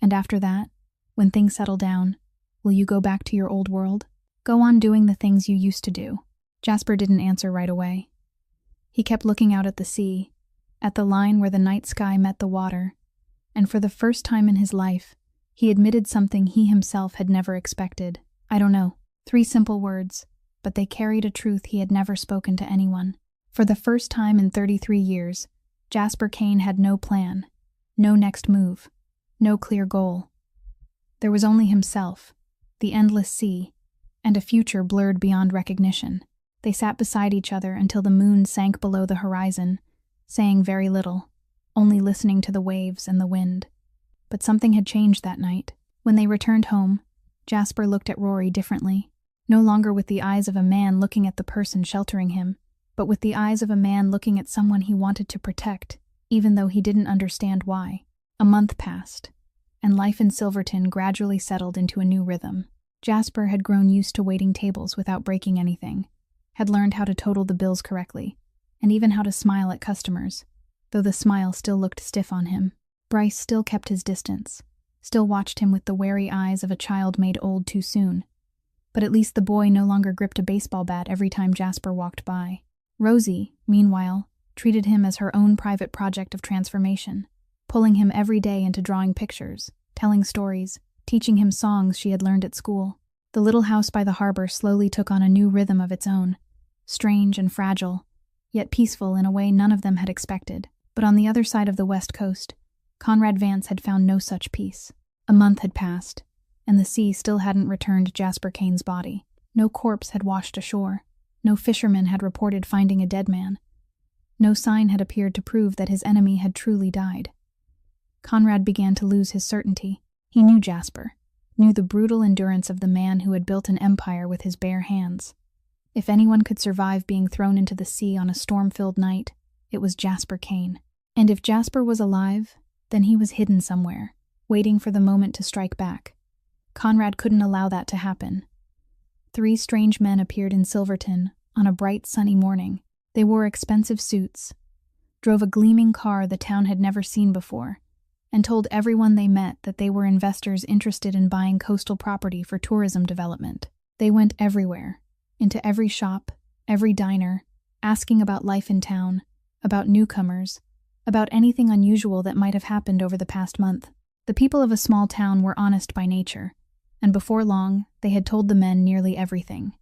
"And after that, when things settle down, will you go back to your old world? Go on doing the things you used to do?" Jasper didn't answer right away. He kept looking out at the sea, at the line where the night sky met the water, and for the first time in his life, he admitted something he himself had never expected. I don't know. 3 simple words, but they carried a truth he had never spoken to anyone. For the first time in 33 years, Jasper Kane had no plan, no next move, no clear goal. There was only himself, the endless sea, and a future blurred beyond recognition. They sat beside each other until the moon sank below the horizon, saying very little, only listening to the waves and the wind. But something had changed that night. When they returned home, Jasper looked at Rory differently, no longer with the eyes of a man looking at the person sheltering him, but with the eyes of a man looking at someone he wanted to protect, even though he didn't understand why. A month passed, and life in Silverton gradually settled into a new rhythm. Jasper had grown used to waiting tables without breaking anything, had learned how to total the bills correctly, and even how to smile at customers, though the smile still looked stiff on him. Bryce still kept his distance, still watched him with the wary eyes of a child made old too soon. But at least the boy no longer gripped a baseball bat every time Jasper walked by. Rosie, meanwhile, treated him as her own private project of transformation, pulling him every day into drawing pictures, telling stories, teaching him songs she had learned at school. The little house by the harbor slowly took on a new rhythm of its own, strange and fragile, yet peaceful in a way none of them had expected. But on the other side of the West Coast, Conrad Vance had found no such peace. A month had passed, and the sea still hadn't returned Jasper Kane's body. No corpse had washed ashore. No fisherman had reported finding a dead man. No sign had appeared to prove that his enemy had truly died. Conrad began to lose his certainty. He knew Jasper, knew the brutal endurance of the man who had built an empire with his bare hands. If anyone could survive being thrown into the sea on a storm-filled night, it was Jasper Kane. And if Jasper was alive, then he was hidden somewhere, waiting for the moment to strike back. Conrad couldn't allow that to happen. 3 strange men appeared in Silverton on a bright, sunny morning. They wore expensive suits, drove a gleaming car the town had never seen before, and told everyone they met that they were investors interested in buying coastal property for tourism development. They went everywhere, into every shop, every diner, asking about life in town, about newcomers, about anything unusual that might have happened over the past month. The people of a small town were honest by nature, and before long, they had told the men nearly everything.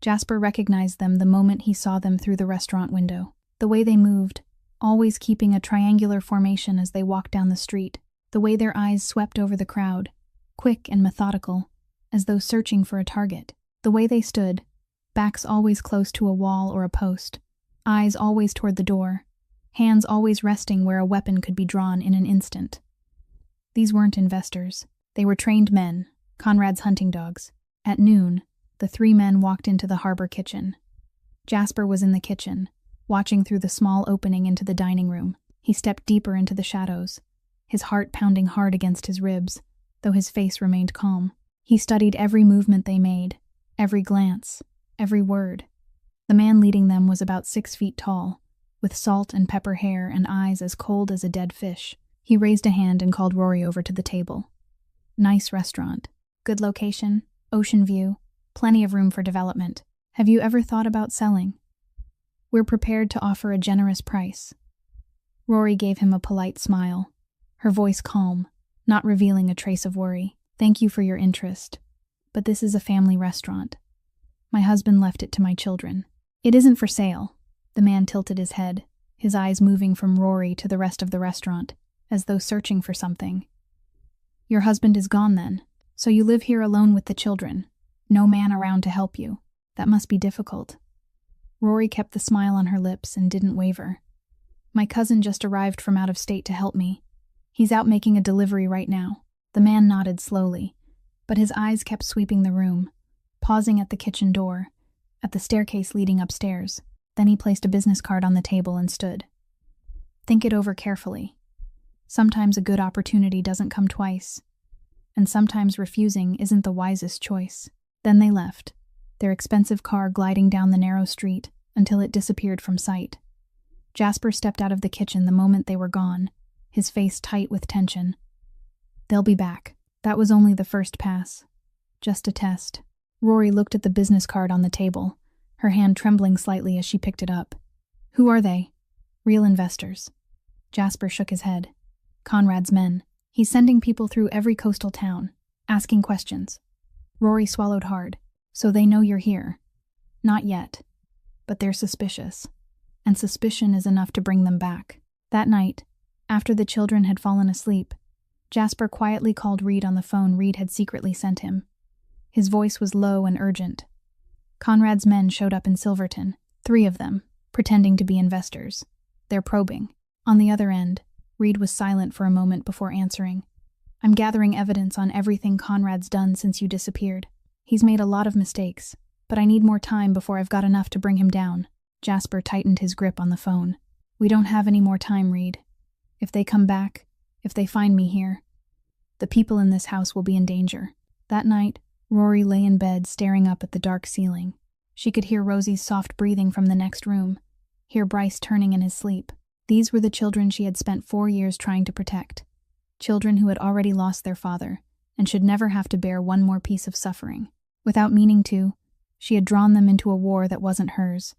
Jasper recognized them the moment he saw them through the restaurant window. The way they moved, always keeping a triangular formation as they walked down the street. The way their eyes swept over the crowd, quick and methodical, as though searching for a target. The way they stood, backs always close to a wall or a post, eyes always toward the door, hands always resting where a weapon could be drawn in an instant. These weren't investors. They were trained men, Conrad's hunting dogs. At noon, the 3 men walked into the harbor kitchen. Jasper was in the kitchen, watching through the small opening into the dining room. He stepped deeper into the shadows, his heart pounding hard against his ribs, though his face remained calm. He studied every movement they made, every glance, every word. The man leading them was about 6 feet tall, with salt and pepper hair and eyes as cold as a dead fish. He raised a hand and called Rory over to the table. Nice restaurant. Good location, ocean view, plenty of room for development. Have you ever thought about selling? We're prepared to offer a generous price. Rory gave him a polite smile, her voice calm, not revealing a trace of worry. Thank you for your interest, but this is a family restaurant. My husband left it to my children. It isn't for sale. The man tilted his head, his eyes moving from Rory to the rest of the restaurant, as though searching for something. Your husband is gone then, so you live here alone with the children. No man around to help you. That must be difficult. Rory kept the smile on her lips and didn't waver. My cousin just arrived from out of state to help me. He's out making a delivery right now. The man nodded slowly, but his eyes kept sweeping the room, pausing at the kitchen door, at the staircase leading upstairs. Then he placed a business card on the table and stood. Think it over carefully. Sometimes a good opportunity doesn't come twice, and sometimes refusing isn't the wisest choice. Then they left, their expensive car gliding down the narrow street until it disappeared from sight. Jasper stepped out of the kitchen the moment they were gone, his face tight with tension. They'll be back. That was only the first pass. Just a test. Rory looked at the business card on the table, her hand trembling slightly as she picked it up. Who are they? Real investors. Jasper shook his head. Conrad's men. He's sending people through every coastal town, asking questions. Rory swallowed hard. So they know you're here. Not yet. But they're suspicious. And suspicion is enough to bring them back. That night, after the children had fallen asleep, Jasper quietly called Reed on the phone Reed had secretly sent him. His voice was low and urgent. Conrad's men showed up in Silverton, 3 of them, pretending to be investors. They're probing. On the other end, Reed was silent for a moment before answering. I'm gathering evidence on everything Conrad's done since you disappeared. He's made a lot of mistakes, but I need more time before I've got enough to bring him down. Jasper tightened his grip on the phone. We don't have any more time, Reed. If they come back, if they find me here, the people in this house will be in danger. That night, Rory lay in bed staring up at the dark ceiling. She could hear Rosie's soft breathing from the next room, hear Bryce turning in his sleep. These were the children she had spent 4 years trying to protect. Children who had already lost their father and should never have to bear one more piece of suffering. Without meaning to, she had drawn them into a war that wasn't hers,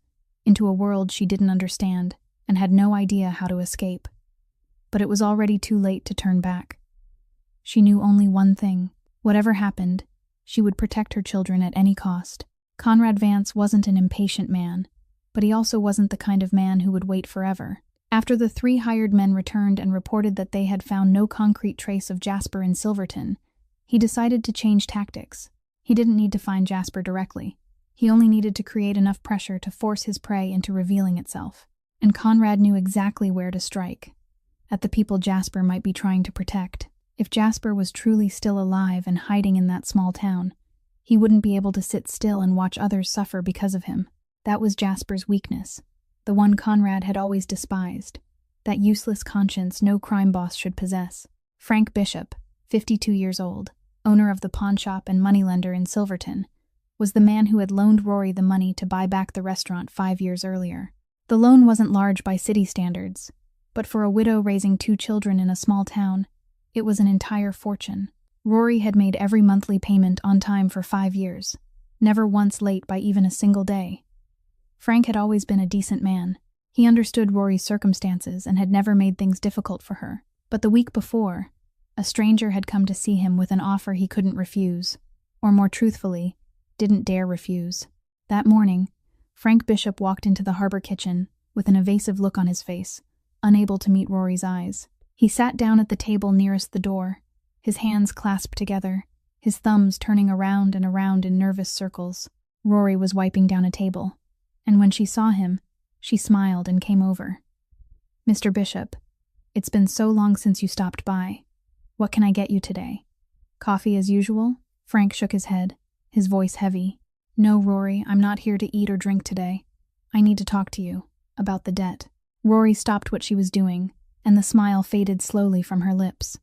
into a world she didn't understand and had no idea how to escape. But it was already too late to turn back. She knew only one thing. Whatever happened, she would protect her children at any cost. Conrad Vance wasn't an impatient man, but he also wasn't the kind of man who would wait forever. After the 3 hired men returned and reported that they had found no concrete trace of Jasper in Silverton, he decided to change tactics. He didn't need to find Jasper directly. He only needed to create enough pressure to force his prey into revealing itself. And Conrad knew exactly where to strike. At the people Jasper might be trying to protect. If Jasper was truly still alive and hiding in that small town, he wouldn't be able to sit still and watch others suffer because of him. That was Jasper's weakness, the one Conrad had always despised, that useless conscience no crime boss should possess. Frank Bishop, 52 years old, owner of the pawnshop and moneylender in Silverton, was the man who had loaned Rory the money to buy back the restaurant 5 years earlier. The loan wasn't large by city standards, but for a widow raising 2 children in a small town, it was an entire fortune. Rory had made every monthly payment on time for 5 years, never once late by even a single day. Frank had always been a decent man. He understood Rory's circumstances and had never made things difficult for her. But the week before, a stranger had come to see him with an offer he couldn't refuse, or more truthfully, didn't dare refuse. That morning, Frank Bishop walked into the harbor kitchen with an evasive look on his face, unable to meet Rory's eyes. He sat down at the table nearest the door, his hands clasped together, his thumbs turning around and around in nervous circles. Rory was wiping down a table, and when she saw him, she smiled and came over. "Mr. Bishop, it's been so long since you stopped by. What can I get you today? Coffee as usual?" Frank shook his head, his voice heavy. "No, Rory, I'm not here to eat or drink today. I need to talk to you about the debt." Rory stopped what she was doing, and the smile faded slowly from her lips.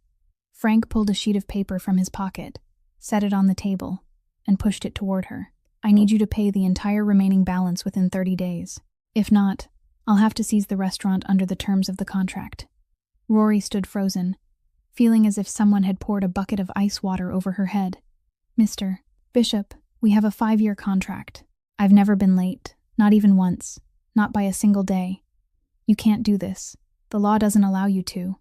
Frank pulled a sheet of paper from his pocket, set it on the table, and pushed it toward her. "I need you to pay the entire remaining balance within 30 days. If not, I'll have to seize the restaurant under the terms of the contract." Rory stood frozen, feeling as if someone had poured a bucket of ice water over her head. "Mr. Bishop, we have a 5-year contract. I've never been late, not even once, not by a single day. You can't do this. The law doesn't allow you to."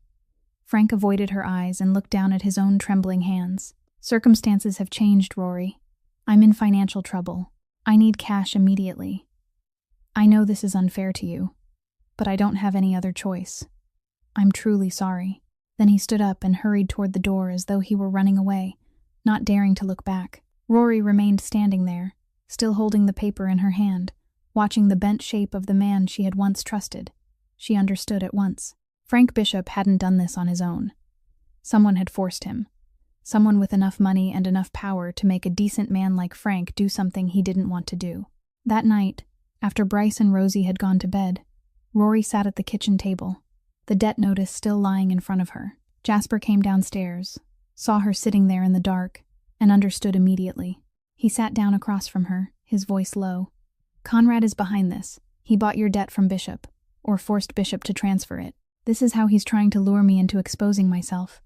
Frank avoided her eyes and looked down at his own trembling hands. "Circumstances have changed, Rory. I'm in financial trouble. I need cash immediately. I know this is unfair to you, but I don't have any other choice. I'm truly sorry." Then he stood up and hurried toward the door as though he were running away, not daring to look back. Rory remained standing there, still holding the paper in her hand, watching the bent shape of the man she had once trusted. She understood at once. Frank Bishop hadn't done this on his own. Someone had forced him. Someone with enough money and enough power to make a decent man like Frank do something he didn't want to do. That night, after Bryce and Rosie had gone to bed, Rory sat at the kitchen table, the debt notice still lying in front of her. Jasper came downstairs, saw her sitting there in the dark, and understood immediately. He sat down across from her, his voice low. "Conrad is behind this. He bought your debt from Bishop, or forced Bishop to transfer it. This is how he's trying to lure me into exposing myself.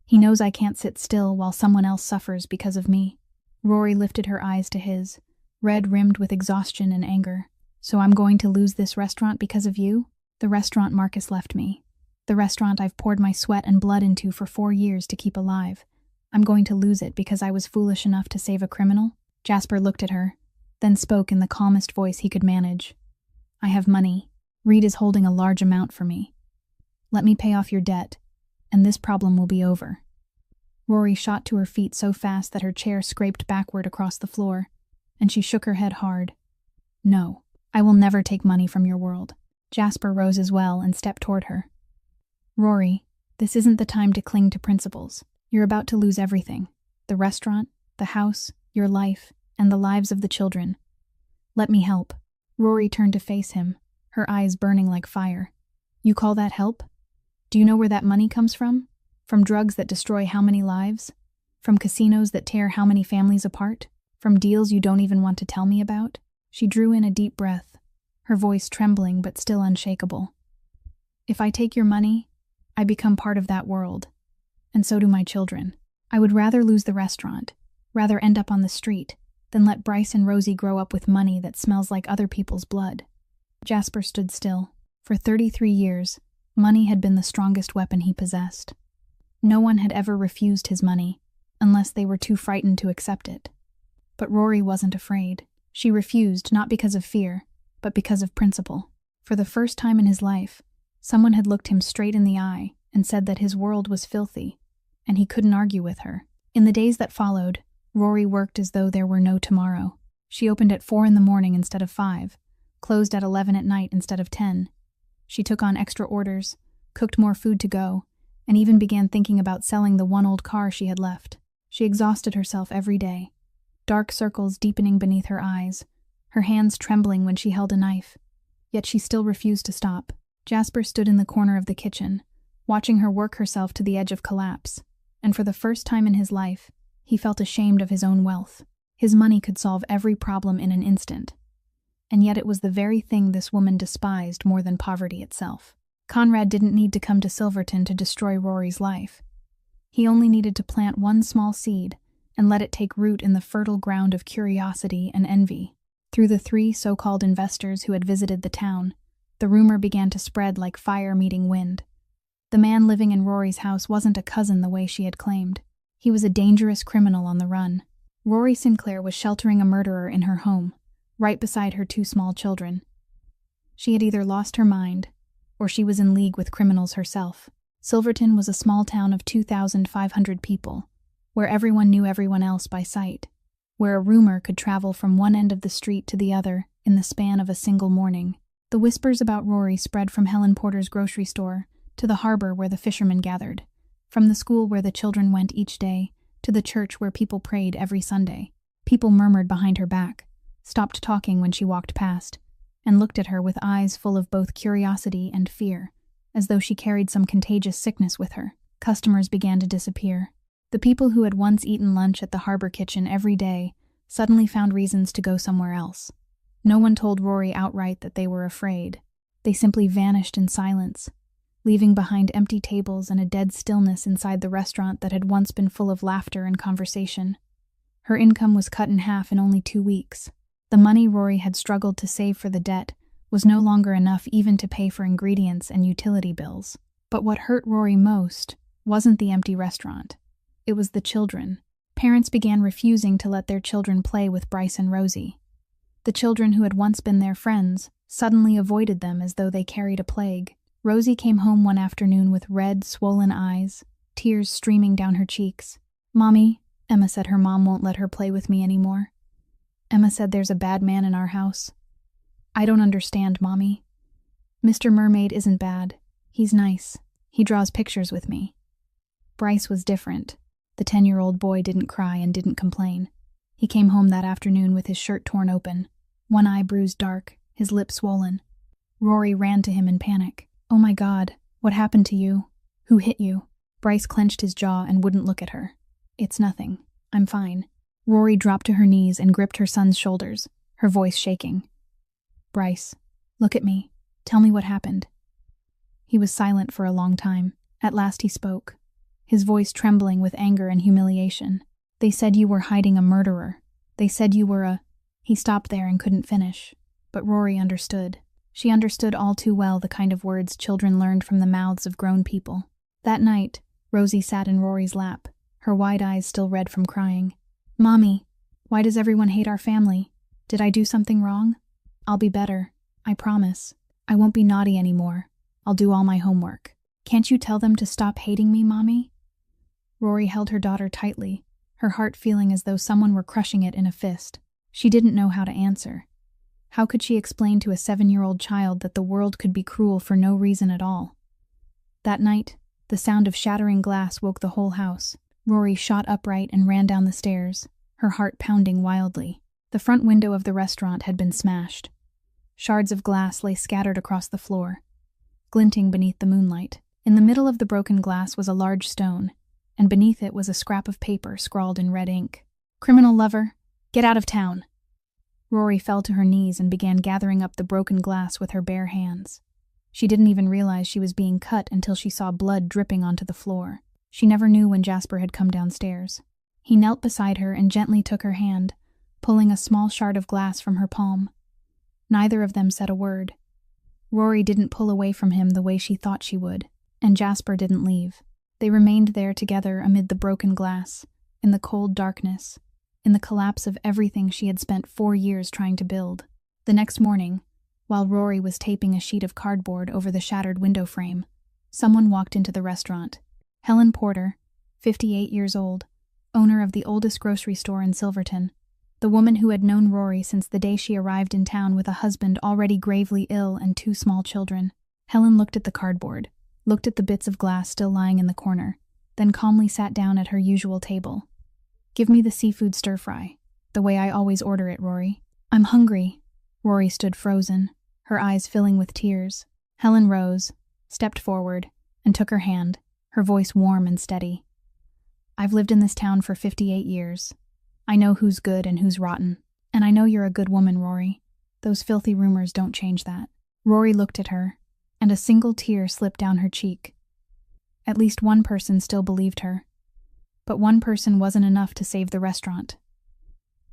He knows I can't sit still while someone else suffers because of me." Rory lifted her eyes to his, red-rimmed with exhaustion and anger. "So I'm going to lose this restaurant because of you? The restaurant Marcus left me. The restaurant I've poured my sweat and blood into for 4 years to keep alive. I'm going to lose it because I was foolish enough to save a criminal? Jasper looked at her, then spoke in the calmest voice he could manage. I have money. Reed is holding a large amount for me. Let me pay off your debt, and this problem will be over. Rory shot to her feet so fast that her chair scraped backward across the floor, and she shook her head hard. No, I will never take money from your world. Jasper rose as well and stepped toward her. Rory, this isn't the time to cling to principles. You're about to lose everything. The restaurant, the house, your life, and the lives of the children. Let me help. Rory turned to face him, her eyes burning like fire. You call that help? Do you know where that money comes from? From drugs that destroy how many lives? From casinos that tear how many families apart? From deals you don't even want to tell me about? She drew in a deep breath, her voice trembling but still unshakable. If I take your money, I become part of that world. And so do my children. I would rather lose the restaurant, rather end up on the street, than let Bryce and Rosie grow up with money that smells like other people's blood. Jasper stood still. For 33 years, money had been the strongest weapon he possessed. No one had ever refused his money, unless they were too frightened to accept it. But Rory wasn't afraid. She refused not because of fear, but because of principle. For the first time in his life, someone had looked him straight in the eye and said that his world was filthy, and he couldn't argue with her. In the days that followed, Rory worked as though there were no tomorrow. She opened at 4 a.m. instead of 5, closed at 11 at night instead of 10. She took on extra orders, cooked more food to go, and even began thinking about selling the one old car she had left. She exhausted herself every day, dark circles deepening beneath her eyes, her hands trembling when she held a knife. Yet she still refused to stop. Jasper stood in the corner of the kitchen, watching her work herself to the edge of collapse, and for the first time in his life, he felt ashamed of his own wealth. His money could solve every problem in an instant. And yet it was the very thing this woman despised more than poverty itself. Conrad didn't need to come to Silverton to destroy Rory's life. He only needed to plant one small seed and let it take root in the fertile ground of curiosity and envy. Through the 3 so-called investors who had visited the town, the rumor began to spread like fire meeting wind. The man living in Rory's house wasn't a cousin the way she had claimed. He was a dangerous criminal on the run. Rory Sinclair was sheltering a murderer in her home, right beside her 2 small children. She had either lost her mind, or she was in league with criminals herself. Silverton was a small town of 2,500 people, where everyone knew everyone else by sight, where a rumor could travel from one end of the street to the other in the span of a single morning. The whispers about Rory spread from Helen Porter's grocery store to the harbor where the fishermen gathered, from the school where the children went each day to the church where people prayed every Sunday. People murmured behind her back, stopped talking when she walked past, and looked at her with eyes full of both curiosity and fear, as though she carried some contagious sickness with her. Customers began to disappear. The people who had once eaten lunch at the harbor kitchen every day suddenly found reasons to go somewhere else. No one told Rory outright that they were afraid. They simply vanished in silence, leaving behind empty tables and a dead stillness inside the restaurant that had once been full of laughter and conversation. Her income was cut in half in only 2 weeks. The money Rory had struggled to save for the debt was no longer enough even to pay for ingredients and utility bills. But what hurt Rory most wasn't the empty restaurant. It was the children. Parents began refusing to let their children play with Bryce and Rosie. The children who had once been their friends suddenly avoided them as though they carried a plague. Rosie came home one afternoon with red, swollen eyes, tears streaming down her cheeks. "Mommy," Emma said, her mom won't let her play with me anymore. Emma said, "There's a bad man in our house." "I don't understand, Mommy. Mr. Mermaid isn't bad. He's nice. He draws pictures with me." Bryce was different. The 10-year-old boy didn't cry and didn't complain. He came home that afternoon with his shirt torn open, one eye bruised dark, his lips swollen. Rory ran to him in panic. "Oh my God, what happened to you? Who hit you?" Bryce clenched his jaw and wouldn't look at her. "It's nothing. I'm fine." Rory dropped to her knees and gripped her son's shoulders, her voice shaking. "Bryce, look at me. Tell me what happened." He was silent for a long time. At last he spoke, his voice trembling with anger and humiliation. "They said you were hiding a murderer. They said you were a—" He stopped there and couldn't finish. But Rory understood. She understood all too well the kind of words children learned from the mouths of grown people. That night, Rosie sat in Rory's lap, her wide eyes still red from crying. "Mommy, why does everyone hate our family? Did I do something wrong? I'll be better. I promise. I won't be naughty anymore. I'll do all my homework. Can't you tell them to stop hating me, Mommy?" Rory held her daughter tightly, her heart feeling as though someone were crushing it in a fist. She didn't know how to answer. How could she explain to a 7-year-old child that the world could be cruel for no reason at all? That night, the sound of shattering glass woke the whole house. Rory shot upright and ran down the stairs, her heart pounding wildly. The front window of the restaurant had been smashed. Shards of glass lay scattered across the floor, glinting beneath the moonlight. In the middle of the broken glass was a large stone, and beneath it was a scrap of paper scrawled in red ink. "Criminal lover, get out of town." Rory fell to her knees and began gathering up the broken glass with her bare hands. She didn't even realize she was being cut until she saw blood dripping onto the floor. She never knew when Jasper had come downstairs. He knelt beside her and gently took her hand, pulling a small shard of glass from her palm. Neither of them said a word. Rory didn't pull away from him the way she thought she would, and Jasper didn't leave. They remained there together amid the broken glass, in the cold darkness, in the collapse of everything she had spent 4 years trying to build. The next morning, while Rory was taping a sheet of cardboard over the shattered window frame, someone walked into the restaurant. Helen Porter, 58 years old, owner of the oldest grocery store in Silverton, the woman who had known Rory since the day she arrived in town with a husband already gravely ill and 2 small children. Helen looked at the cardboard, looked at the bits of glass still lying in the corner, then calmly sat down at her usual table. "Give me the seafood stir-fry, the way I always order it, Rory." "I'm hungry." Rory stood frozen, her eyes filling with tears. Helen rose, stepped forward, and took her hand, her voice warm and steady. "I've lived in this town for 58 years. I know who's good and who's rotten. And I know you're a good woman, Rory. Those filthy rumors don't change that." Rory looked at her, and a single tear slipped down her cheek. At least one person still believed her. But one person wasn't enough to save the restaurant.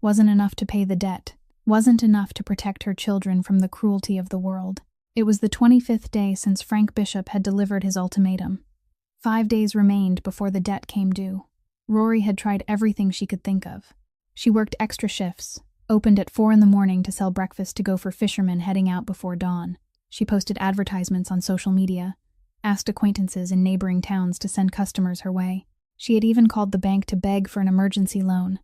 Wasn't enough to pay the debt. Wasn't enough to protect her children from the cruelty of the world. It was the 25th day since Frank Bishop had delivered his ultimatum. 5 days remained before the debt came due. Rory had tried everything she could think of. She worked extra shifts, opened at 4 a.m. to sell breakfast to go for fishermen heading out before dawn. She posted advertisements on social media, asked acquaintances in neighboring towns to send customers her way. She had even called the bank to beg for an emergency loan.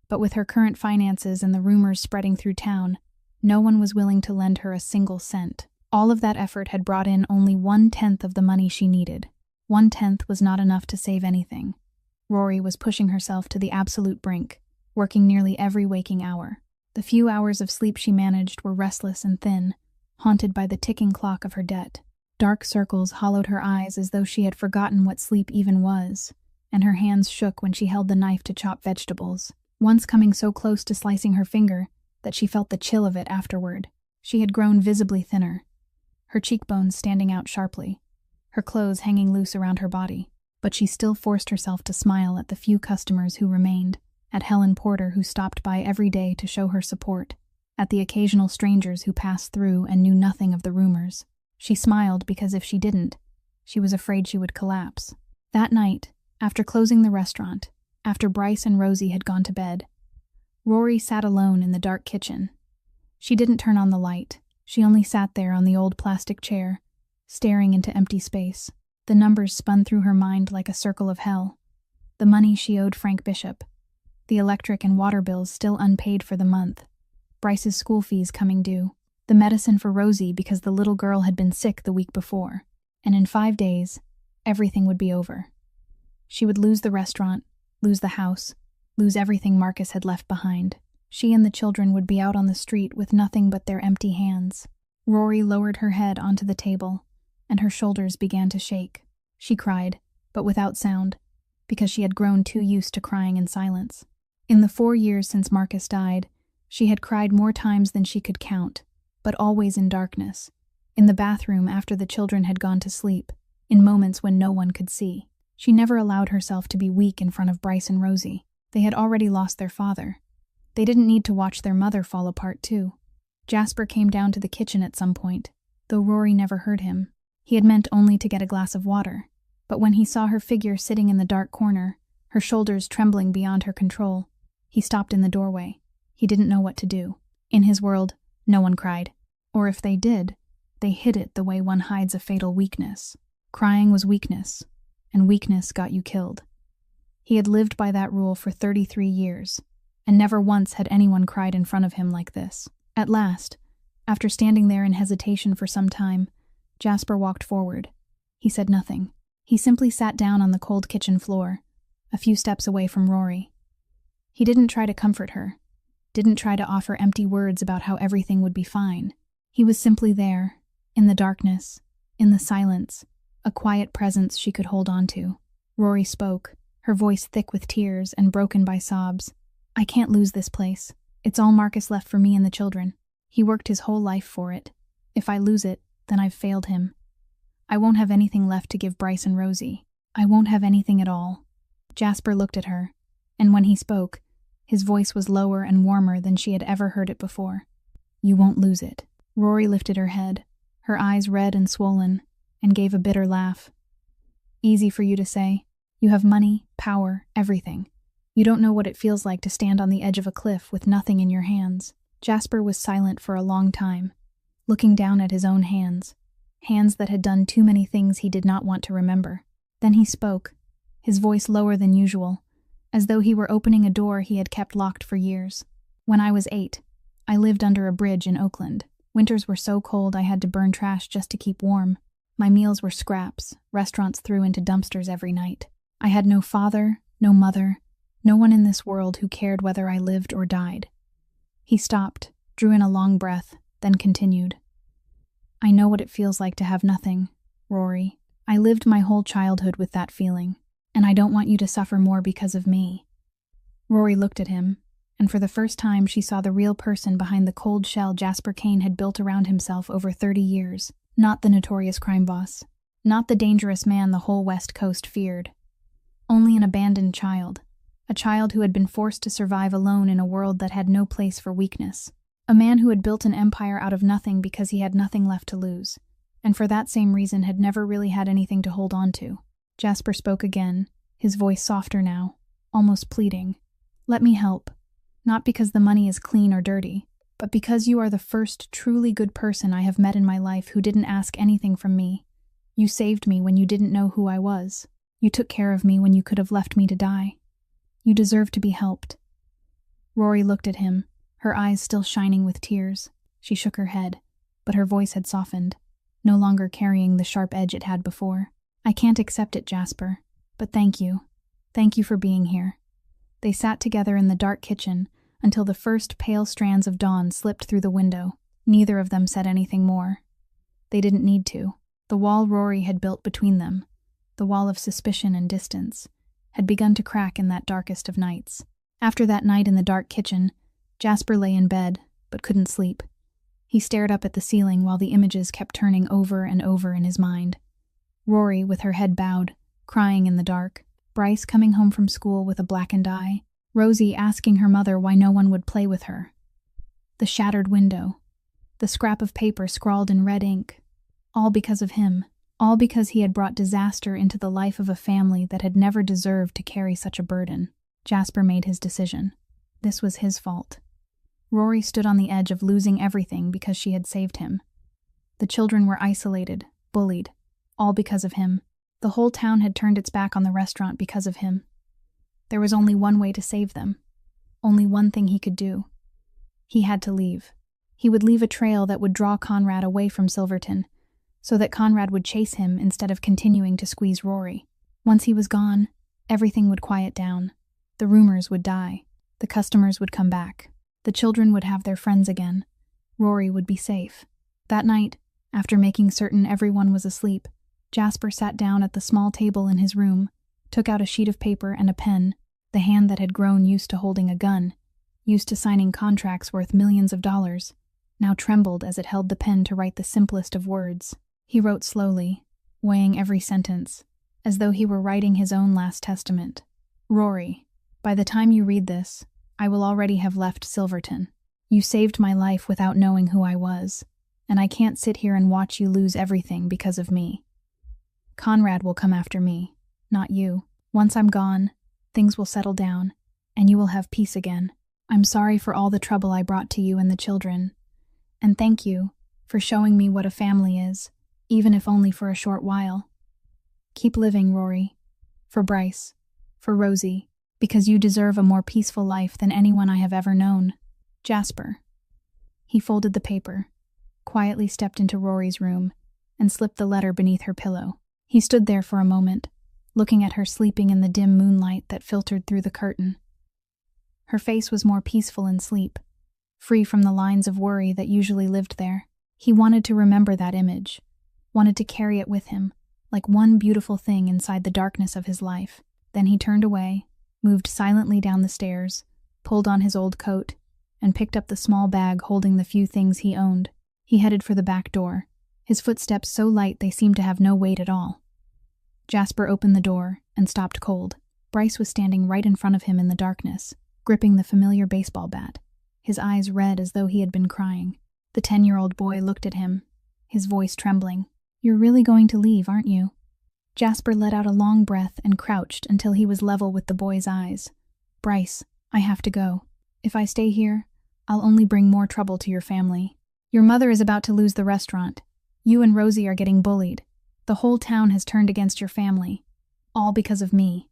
But with her current finances and the rumors spreading through town, no one was willing to lend her a single cent. All of that effort had brought in only 1/10 of the money she needed. 1/10 was not enough to save anything. Rory was pushing herself to the absolute brink, working nearly every waking hour. The few hours of sleep she managed were restless and thin, haunted by the ticking clock of her debt. Dark circles hollowed her eyes as though she had forgotten what sleep even was, and her hands shook when she held the knife to chop vegetables, once coming so close to slicing her finger that she felt the chill of it afterward. She had grown visibly thinner, her cheekbones standing out sharply, her clothes hanging loose around her body. But she still forced herself to smile at the few customers who remained, at Helen Porter who stopped by every day to show her support, at the occasional strangers who passed through and knew nothing of the rumors. She smiled because if she didn't, she was afraid she would collapse. That night, after closing the restaurant, after Bryce and Rosie had gone to bed, Rory sat alone in the dark kitchen. She didn't turn on the light. She only sat there on the old plastic chair, staring into empty space. The numbers spun through her mind like a circle of hell. The money she owed Frank Bishop, the electric and water bills still unpaid for the month, Bryce's school fees coming due, the medicine for Rosie because the little girl had been sick the week before, and in 5 days, everything would be over. She would lose the restaurant, lose the house, lose everything Marcus had left behind. She and the children would be out on the street with nothing but their empty hands. Rory lowered her head onto the table, and her shoulders began to shake. She cried, but without sound, because she had grown too used to crying in silence. In the 4 years since Marcus died, she had cried more times than she could count, but always in darkness, in the bathroom after the children had gone to sleep, in moments when no one could see. She never allowed herself to be weak in front of Bryce and Rosie. They had already lost their father. They didn't need to watch their mother fall apart too. Jasper came down to the kitchen at some point, though Rory never heard him. He had meant only to get a glass of water, but when he saw her figure sitting in the dark corner, her shoulders trembling beyond her control. He stopped in the doorway. He didn't know what to do. In his world, no one cried. Or if they did, they hid it the way one hides a fatal weakness. Crying was weakness, and weakness got you killed. He had lived by that rule for 33 years, and never once had anyone cried in front of him like this. At last, after standing there in hesitation for some time, Jasper walked forward. He said nothing. He simply sat down on the cold kitchen floor, a few steps away from Rory. He didn't try to comfort her, didn't try to offer empty words about how everything would be fine. He was simply there, in the darkness, in the silence, a quiet presence she could hold on to. Rory spoke, her voice thick with tears and broken by sobs. "I can't lose this place. It's all Marcus left for me and the children. He worked his whole life for it. If I lose it, then I've failed him. I won't have anything left to give Bryce and Rosie. I won't have anything at all." Jasper looked at her, and when he spoke, his voice was lower and warmer than she had ever heard it before. "You won't lose it." Rory lifted her head, her eyes red and swollen, and gave a bitter laugh. "Easy for you to say. You have money, power, everything. You don't know what it feels like to stand on the edge of a cliff with nothing in your hands." Jasper was silent for a long time, looking down at his own hands that had done too many things he did not want to remember. Then he spoke, his voice lower than usual, as though he were opening a door he had kept locked for years. "When I was 8, I lived under a bridge in Oakland. Winters were so cold I had to burn trash just to keep warm. My meals were scraps restaurants threw into dumpsters every night. I had no father, no mother, no one in this world who cared whether I lived or died." He stopped, drew in a long breath, then continued. "I know what it feels like to have nothing, Rory. I lived my whole childhood with that feeling, and I don't want you to suffer more because of me." Rory looked at him, and for the first time she saw the real person behind the cold shell Jasper Kane had built around himself over 30 years. Not the notorious crime boss, not the dangerous man the whole West Coast feared. Only an abandoned child, a child who had been forced to survive alone in a world that had no place for weakness. A man who had built an empire out of nothing because he had nothing left to lose, and for that same reason had never really had anything to hold on to. Jasper spoke again, his voice softer now, almost pleading. "Let me help. Not because the money is clean or dirty, but because you are the first truly good person I have met in my life who didn't ask anything from me. You saved me when you didn't know who I was. You took care of me when you could have left me to die. You deserve to be helped." Rory looked at him, her eyes still shining with tears. She shook her head, but her voice had softened, no longer carrying the sharp edge it had before. "I can't accept it, Jasper, but thank you. Thank you for being here." They sat together in the dark kitchen until the first pale strands of dawn slipped through the window. Neither of them said anything more. They didn't need to. The wall Rory had built between them, the wall of suspicion and distance, had begun to crack in that darkest of nights. After that night in the dark kitchen, Jasper lay in bed, but couldn't sleep. He stared up at the ceiling while the images kept turning over and over in his mind. Rory, with her head bowed, crying in the dark. Bryce coming home from school with a blackened eye. Rosie asking her mother why no one would play with her. The shattered window. The scrap of paper scrawled in red ink. All because of him. All because he had brought disaster into the life of a family that had never deserved to carry such a burden. Jasper made his decision. This was his fault. Rory stood on the edge of losing everything because she had saved him. The children were isolated, bullied, all because of him. The whole town had turned its back on the restaurant because of him. There was only one way to save them. Only one thing he could do. He had to leave. He would leave a trail that would draw Conrad away from Silverton, so that Conrad would chase him instead of continuing to squeeze Rory. Once he was gone, everything would quiet down. The rumors would die. The customers would come back. The children would have their friends again. Rory would be safe. That night, after making certain everyone was asleep, Jasper sat down at the small table in his room, took out a sheet of paper and a pen. The hand that had grown used to holding a gun, used to signing contracts worth millions of dollars, now trembled as it held the pen to write the simplest of words. He wrote slowly, weighing every sentence, as though he were writing his own last testament. "Rory, by the time you read this, I will already have left Silverton. You saved my life without knowing who I was, and I can't sit here and watch you lose everything because of me. Conrad will come after me, not you. Once I'm gone, things will settle down, and you will have peace again. I'm sorry for all the trouble I brought to you and the children. And thank you for showing me what a family is, even if only for a short while. Keep living, Rory. For Bryce. For Rosie. Because you deserve a more peaceful life than anyone I have ever known. Jasper. He folded the paper, quietly stepped into Rory's room, and slipped the letter beneath her pillow. He stood there for a moment, looking at her sleeping in the dim moonlight that filtered through the curtain. Her face was more peaceful in sleep, free from the lines of worry that usually lived there. He wanted to remember that image, wanted to carry it with him, like one beautiful thing inside the darkness of his life. Then he turned away, moved silently down the stairs, pulled on his old coat, and picked up the small bag holding the few things he owned. He headed for the back door, his footsteps so light they seemed to have no weight at all. Jasper opened the door and stopped cold. Bryce was standing right in front of him in the darkness, gripping the familiar baseball bat, his eyes red as though he had been crying. The 10-year-old boy looked at him, his voice trembling. "You're really going to leave, aren't you?" Jasper let out a long breath and crouched until he was level with the boy's eyes. "Bryce, I have to go. If I stay here, I'll only bring more trouble to your family. Your mother is about to lose the restaurant. You and Rosie are getting bullied. The whole town has turned against your family. All because of me.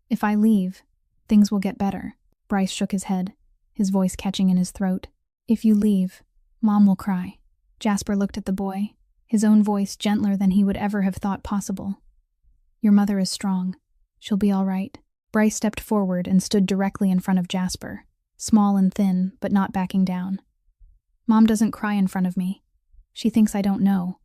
If I leave, things will get better." Bryce shook his head, his voice catching in his throat. "If you leave, Mom will cry." Jasper looked at the boy, his own voice gentler than he would ever have thought possible. "Your mother is strong. She'll be all right." Bryce stepped forward and stood directly in front of Jasper, small and thin, but not backing down. "Mom doesn't cry in front of me. She thinks I don't know.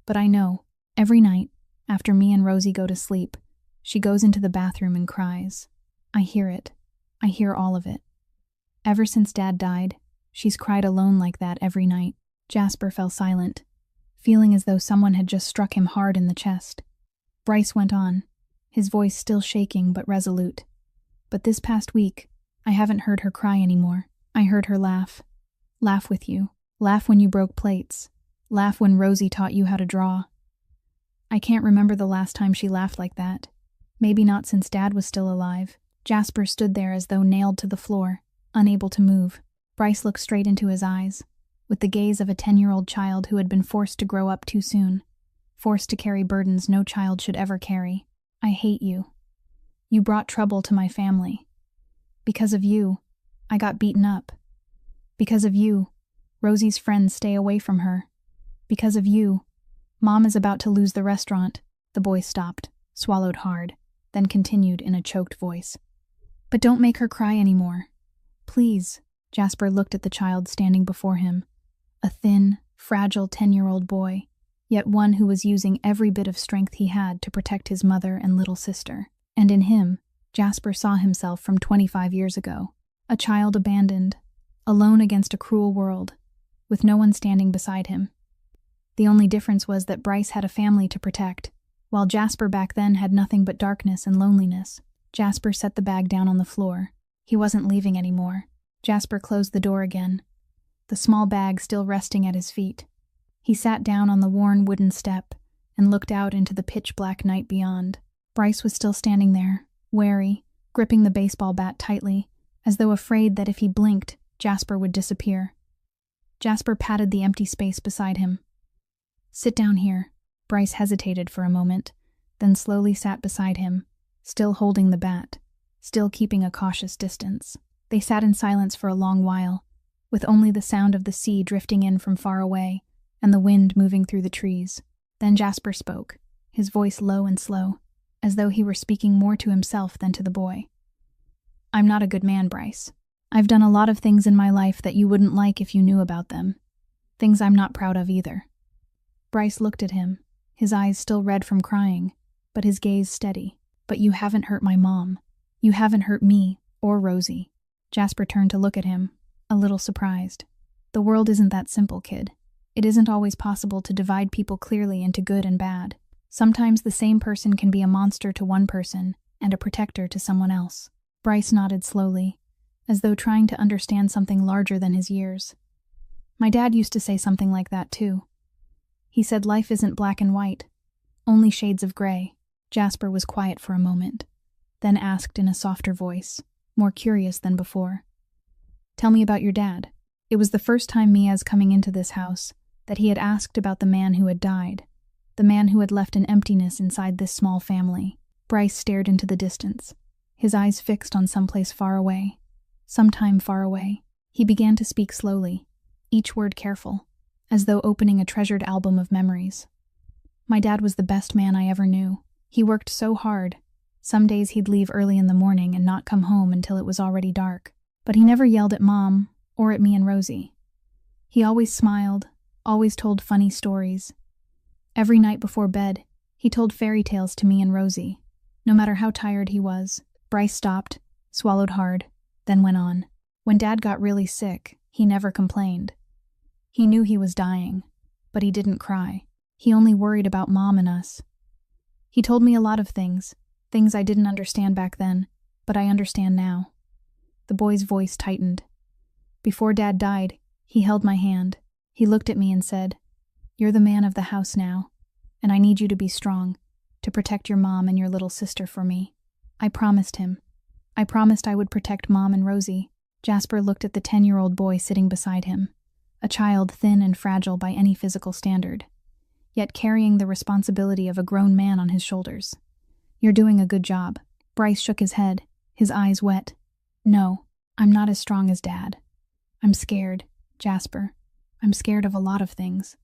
But I know. Every night, after me and Rosie go to sleep, she goes into the bathroom and cries. I hear it. I hear all of it. Ever since Dad died, she's cried alone like that every night." Jasper fell silent, feeling as though someone had just struck him hard in the chest. Bryce went on, his voice still shaking but resolute. "But this past week, I haven't heard her cry anymore. I heard her laugh. Laugh with you. Laugh when you broke plates. Laugh when Rosie taught you how to draw. I can't remember the last time she laughed like that. Maybe not since Dad was still alive." Jasper stood there as though nailed to the floor, unable to move. Bryce looked straight into his eyes, with the gaze of a 10-year-old child who had been forced to grow up too soon, forced to carry burdens no child should ever carry. "I hate you. You brought trouble to my family. Because of you, I got beaten up. Because of you, Rosie's friends stay away from her. Because of you, Mom is about to lose the restaurant." The boy stopped, swallowed hard, then continued in a choked voice. "But don't make her cry anymore. Please." Jasper looked at the child standing before him, a thin, fragile 10-year-old boy, yet one who was using every bit of strength he had to protect his mother and little sister. And in him, Jasper saw himself from 25 years ago, a child abandoned, alone against a cruel world, with no one standing beside him. The only difference was that Bryce had a family to protect, while Jasper back then had nothing but darkness and loneliness. Jasper set the bag down on the floor. He wasn't leaving anymore. Jasper closed the door again, the small bag still resting at his feet. He sat down on the worn wooden step and looked out into the pitch-black night beyond. Bryce was still standing there, wary, gripping the baseball bat tightly, as though afraid that if he blinked, Jasper would disappear. Jasper patted the empty space beside him. "Sit down here." Bryce hesitated for a moment, then slowly sat beside him, still holding the bat, still keeping a cautious distance. They sat in silence for a long while, with only the sound of the sea drifting in from far away and the wind moving through the trees. Then Jasper spoke, his voice low and slow, as though he were speaking more to himself than to the boy. "I'm not a good man, Bryce. I've done a lot of things in my life that you wouldn't like if you knew about them. Things I'm not proud of either." Bryce looked at him, his eyes still red from crying, but his gaze steady. "But you haven't hurt my mom. You haven't hurt me or Rosie." Jasper turned to look at him, a little surprised. "The world isn't that simple, kid. It isn't always possible to divide people clearly into good and bad. Sometimes the same person can be a monster to one person and a protector to someone else." Bryce nodded slowly, as though trying to understand something larger than his years. "My dad used to say something like that too. He said life isn't black and white, only shades of gray." Jasper was quiet for a moment. then asked in a softer voice, more curious than before. "Tell me about your dad." It was the first time Mia's coming into this house that he had asked about the man who had died, the man who had left an emptiness inside this small family. Bryce stared into the distance, his eyes fixed on someplace far away, sometime far away. He began to speak slowly, each word careful, as though opening a treasured album of memories. "My dad was the best man I ever knew. He worked so hard. Some days he'd leave early in the morning and not come home until it was already dark. But he never yelled at Mom or at me and Rosie. He always smiled, always told funny stories. Every night before bed, he told fairy tales to me and Rosie. No matter how tired he was." Bryce stopped, swallowed hard, then went on. "When Dad got really sick, he never complained. He knew he was dying, but he didn't cry. He only worried about Mom and us. He told me a lot of things I didn't understand back then, but I understand now." The boy's voice tightened. "Before Dad died, he held my hand. He looked at me and said, 'You're the man of the house now, and I need you to be strong, to protect your mom and your little sister for me.' I promised him. I promised I would protect Mom and Rosie." Jasper looked at the 10-year-old boy sitting beside him, a child thin and fragile by any physical standard, yet carrying the responsibility of a grown man on his shoulders. "You're doing a good job." Bryce shook his head, his eyes wet. "No, I'm not as strong as Dad. I'm scared, Jasper. I'm scared of a lot of things.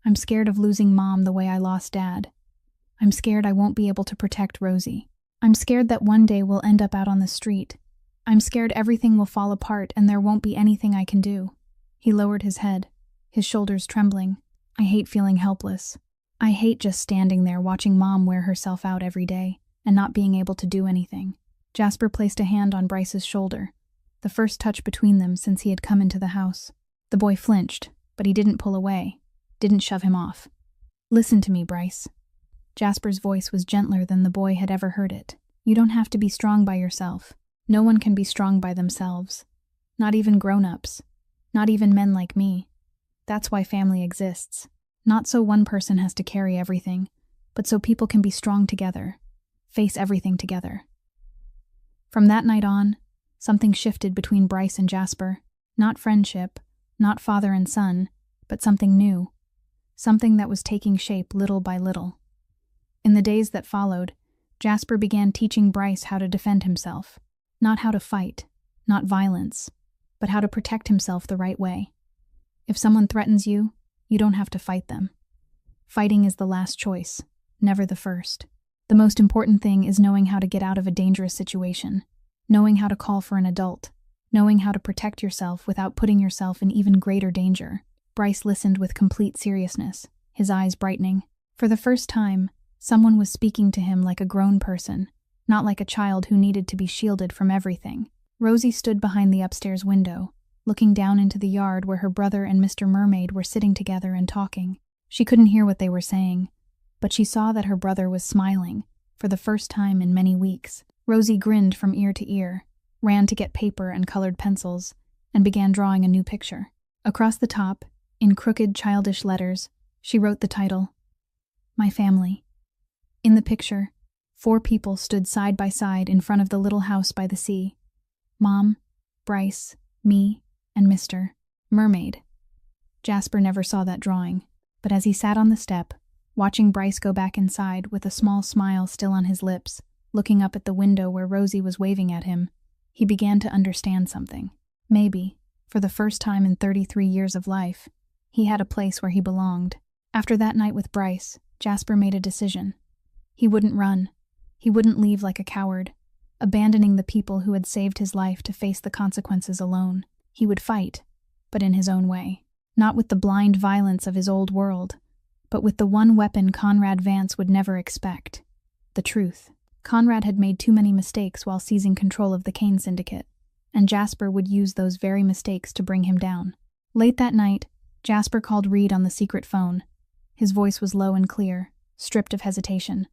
I'm scared of losing Mom the way I lost Dad. I'm scared I won't be able to protect Rosie. I'm scared that one day we'll end up out on the street. I'm scared everything will fall apart and there won't be anything I can do." He lowered his head, his shoulders trembling. "I hate feeling helpless. I hate just standing there watching Mom wear herself out every day and not being able to do anything." Jasper placed a hand on Bryce's shoulder, the first touch between them since he had come into the house. The boy flinched, but he didn't pull away, didn't shove him off. "Listen to me, Bryce." Jasper's voice was gentler than the boy had ever heard it. "You don't have to be strong by yourself. No one can be strong by themselves. Not even grown-ups. Not even men like me. That's why family exists. Not so one person has to carry everything, but so people can be strong together, face everything together." From that night on, something shifted between Bryce and Jasper. Not friendship, not father and son, but something new. Something that was taking shape little by little. In the days that followed, Jasper began teaching Bryce how to defend himself. Not how to fight, not violence, but how to protect himself the right way. If someone threatens you, you don't have to fight them. Fighting is the last choice, never the first. The most important thing is knowing how to get out of a dangerous situation, knowing how to call for an adult, knowing how to protect yourself without putting yourself in even greater danger. Bryce listened with complete seriousness, his eyes brightening. For the first time, someone was speaking to him like a grown person, not like a child who needed to be shielded from everything. Rosie stood behind the upstairs window, looking down into the yard where her brother and Mr. Mermaid were sitting together and talking. She couldn't hear what they were saying, but she saw that her brother was smiling, for the first time in many weeks. Rosie grinned from ear to ear, ran to get paper and colored pencils, and began drawing a new picture. Across the top, in crooked, childish letters, she wrote the title, "My Family." In the picture, 4 people stood side by side in front of the little house by the sea. Mom, Bryce, me, and Mr. Mermaid. Jasper never saw that drawing, but as he sat on the step, watching Bryce go back inside with a small smile still on his lips, looking up at the window where Rosie was waving at him, he began to understand something. Maybe, for the first time in 33 years of life, he had a place where he belonged. After that night with Bryce, Jasper made a decision. He wouldn't run. He wouldn't leave like a coward, abandoning the people who had saved his life to face the consequences alone. He would fight, but in his own way. Not with the blind violence of his old world, but with the one weapon Conrad Vance would never expect: the truth. Conrad had made too many mistakes while seizing control of the Kane Syndicate, and Jasper would use those very mistakes to bring him down. Late that night, Jasper called Reed on the secret phone. His voice was low and clear, stripped of hesitation.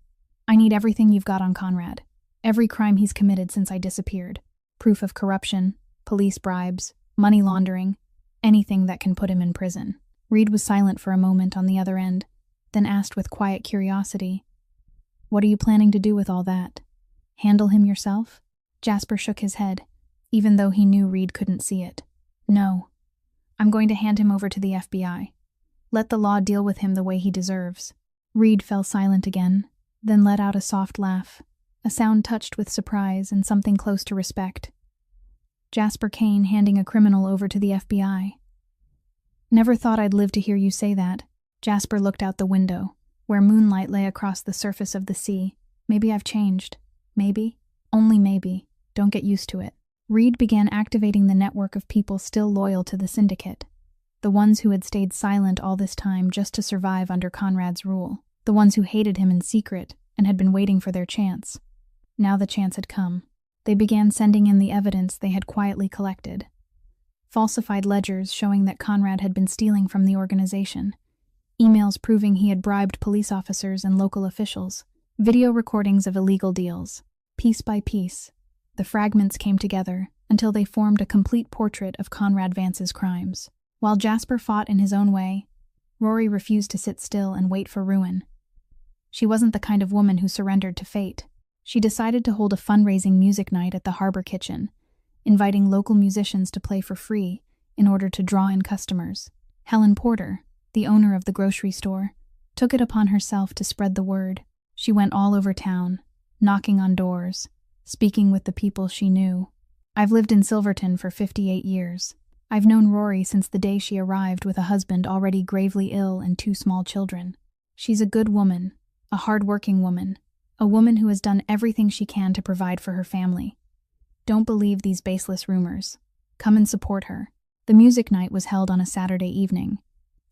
"I need everything you've got on Conrad. Every crime he's committed since I disappeared. Proof of corruption, police bribes, money laundering, anything that can put him in prison." Reed was silent for a moment on the other end, then asked with quiet curiosity, "What are you planning to do with all that?" Handle him yourself? Jasper shook his head, even though he knew Reed couldn't see it. No. I'm going to hand him over to the FBI. Let the law deal with him the way he deserves. Reed fell silent again, then let out a soft laugh, a sound touched with surprise and something close to respect. Jasper Kane handing a criminal over to the FBI. Never thought I'd live to hear you say that. Jasper looked out the window, where moonlight lay across the surface of the sea. Maybe I've changed. Maybe. Only maybe. Don't get used to it. Reed began activating the network of people still loyal to the syndicate. The ones who had stayed silent all this time just to survive under Conrad's rule. The ones who hated him in secret and had been waiting for their chance. Now the chance had come. They began sending in the evidence they had quietly collected. Falsified ledgers showing that Conrad had been stealing from the organization. Emails proving he had bribed police officers and local officials. Video recordings of illegal deals. Piece by piece, the fragments came together until they formed a complete portrait of Conrad Vance's crimes. While Jasper fought in his own way, Rory refused to sit still and wait for ruin. She wasn't the kind of woman who surrendered to fate. She decided to hold a fundraising music night at the Harbor Kitchen, inviting local musicians to play for free in order to draw in customers. Helen Porter, the owner of the grocery store, took it upon herself to spread the word. She went all over town, knocking on doors, speaking with the people she knew. I've lived in Silverton for 58 years. I've known Rory since the day she arrived with a husband already gravely ill and 2 small children. She's a good woman, a hard-working woman, a woman who has done everything she can to provide for her family. Don't believe these baseless rumors. Come and support her. The music night was held on a Saturday evening.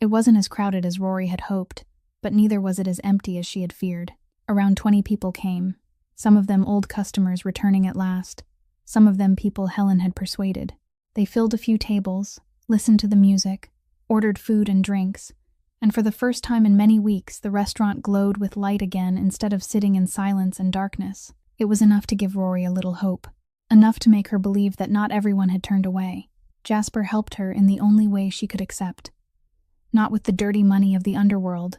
It wasn't as crowded as Rory had hoped, but neither was it as empty as she had feared. Around 20 people came, some of them old customers returning at last, some of them people Helen had persuaded. They filled a few tables, listened to the music, ordered food and drinks, and for the first time in many weeks the restaurant glowed with light again instead of sitting in silence and darkness. It was enough to give Rory a little hope, enough to make her believe that not everyone had turned away. Jasper helped her in the only way she could accept. Not with the dirty money of the underworld,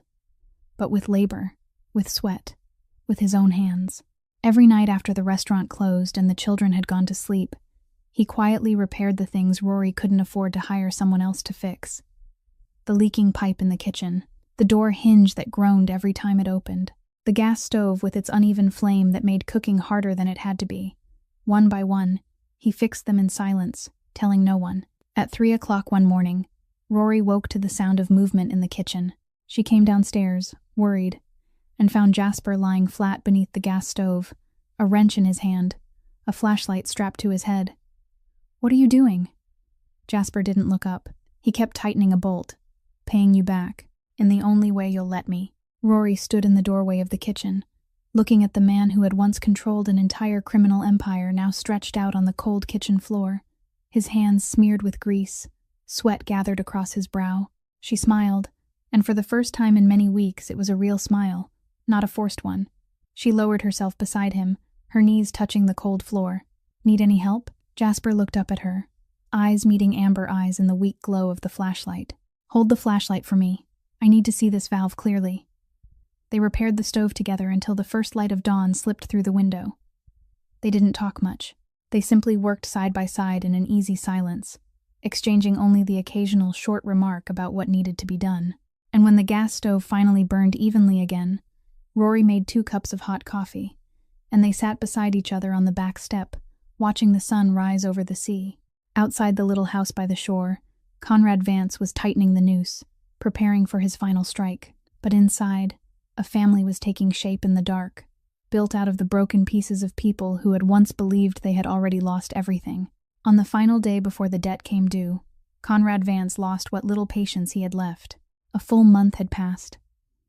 but with labor, with sweat, with his own hands. Every night after the restaurant closed and the children had gone to sleep, he quietly repaired the things Rory couldn't afford to hire someone else to fix. The leaking pipe in the kitchen, the door hinge that groaned every time it opened, the gas stove with its uneven flame that made cooking harder than it had to be. One by one, he fixed them in silence, telling no one. At 3 o'clock one morning, Rory woke to the sound of movement in the kitchen. She came downstairs, worried, and found Jasper lying flat beneath the gas stove, a wrench in his hand, a flashlight strapped to his head. "What are you doing?" Jasper didn't look up. He kept tightening a bolt. "Paying you back, in the only way you'll let me." Rory stood in the doorway of the kitchen, looking at the man who had once controlled an entire criminal empire now stretched out on the cold kitchen floor, his hands smeared with grease, sweat gathered across his brow. She smiled, and for the first time in many weeks it was a real smile, not a forced one. She lowered herself beside him, her knees touching the cold floor. "Need any help?" Jasper looked up at her, eyes meeting amber eyes in the weak glow of the flashlight. "Hold the flashlight for me. I need to see this valve clearly." They repaired the stove together until the first light of dawn slipped through the window. They didn't talk much. They simply worked side by side in an easy silence, exchanging only the occasional short remark about what needed to be done. And when the gas stove finally burned evenly again, Rory made 2 cups of hot coffee, and they sat beside each other on the back step, watching the sun rise over the sea. Outside the little house by the shore, Conrad Vance was tightening the noose, preparing for his final strike. But inside, a family was taking shape in the dark, built out of the broken pieces of people who had once believed they had already lost everything. On the final day before the debt came due, Conrad Vance lost what little patience he had left. A full month had passed,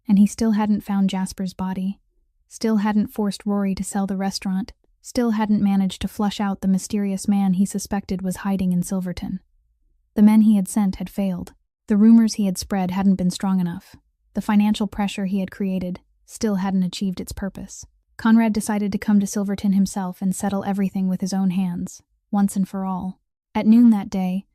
and he still hadn't found Jasper's body, still hadn't forced Rory to sell the restaurant, still hadn't managed to flush out the mysterious man he suspected was hiding in Silverton. The men he had sent had failed. The rumors he had spread hadn't been strong enough. The financial pressure he had created still hadn't achieved its purpose. Conrad decided to come to Silverton himself and settle everything with his own hands, once and for all. At noon that day,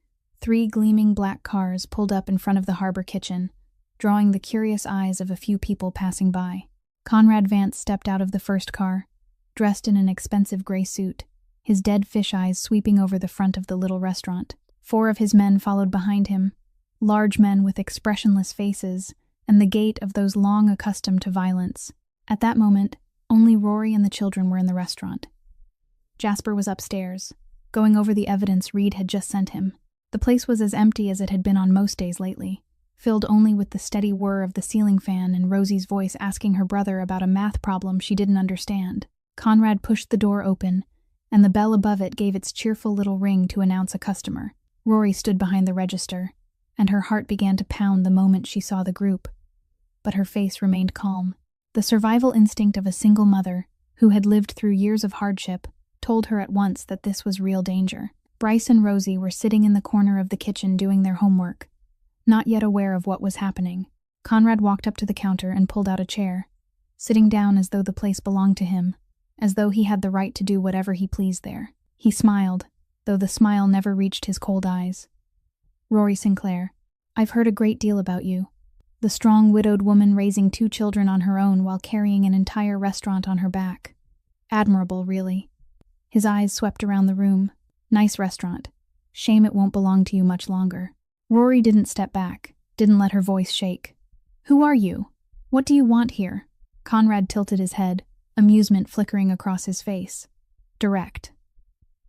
3 gleaming black cars pulled up in front of the Harbor Kitchen, drawing the curious eyes of a few people passing by. Conrad Vance stepped out of the first car, dressed in an expensive gray suit, his dead fish eyes sweeping over the front of the little restaurant. 4 of his men followed behind him, large men with expressionless faces and the gait of those long accustomed to violence. At that moment, only Rory and the children were in the restaurant. Jasper was upstairs, going over the evidence Reed had just sent him. The place was as empty as it had been on most days lately, filled only with the steady whir of the ceiling fan and Rosie's voice asking her brother about a math problem she didn't understand. Conrad pushed the door open, and the bell above it gave its cheerful little ring to announce a customer. Rory stood behind the register, and her heart began to pound the moment she saw the group. But her face remained calm. The survival instinct of a single mother, who had lived through years of hardship, told her at once that this was real danger. Bryce and Rosie were sitting in the corner of the kitchen doing their homework, not yet aware of what was happening. Conrad walked up to the counter and pulled out a chair, sitting down as though the place belonged to him, as though he had the right to do whatever he pleased there. He smiled, though the smile never reached his cold eyes. "Rory Sinclair, I've heard a great deal about you. The strong widowed woman raising 2 children on her own while carrying an entire restaurant on her back. Admirable, really." His eyes swept around the room. "Nice restaurant. Shame it won't belong to you much longer." Rory didn't step back, didn't let her voice shake. "Who are you? What do you want here?" Conrad tilted his head, amusement flickering across his face. "Direct.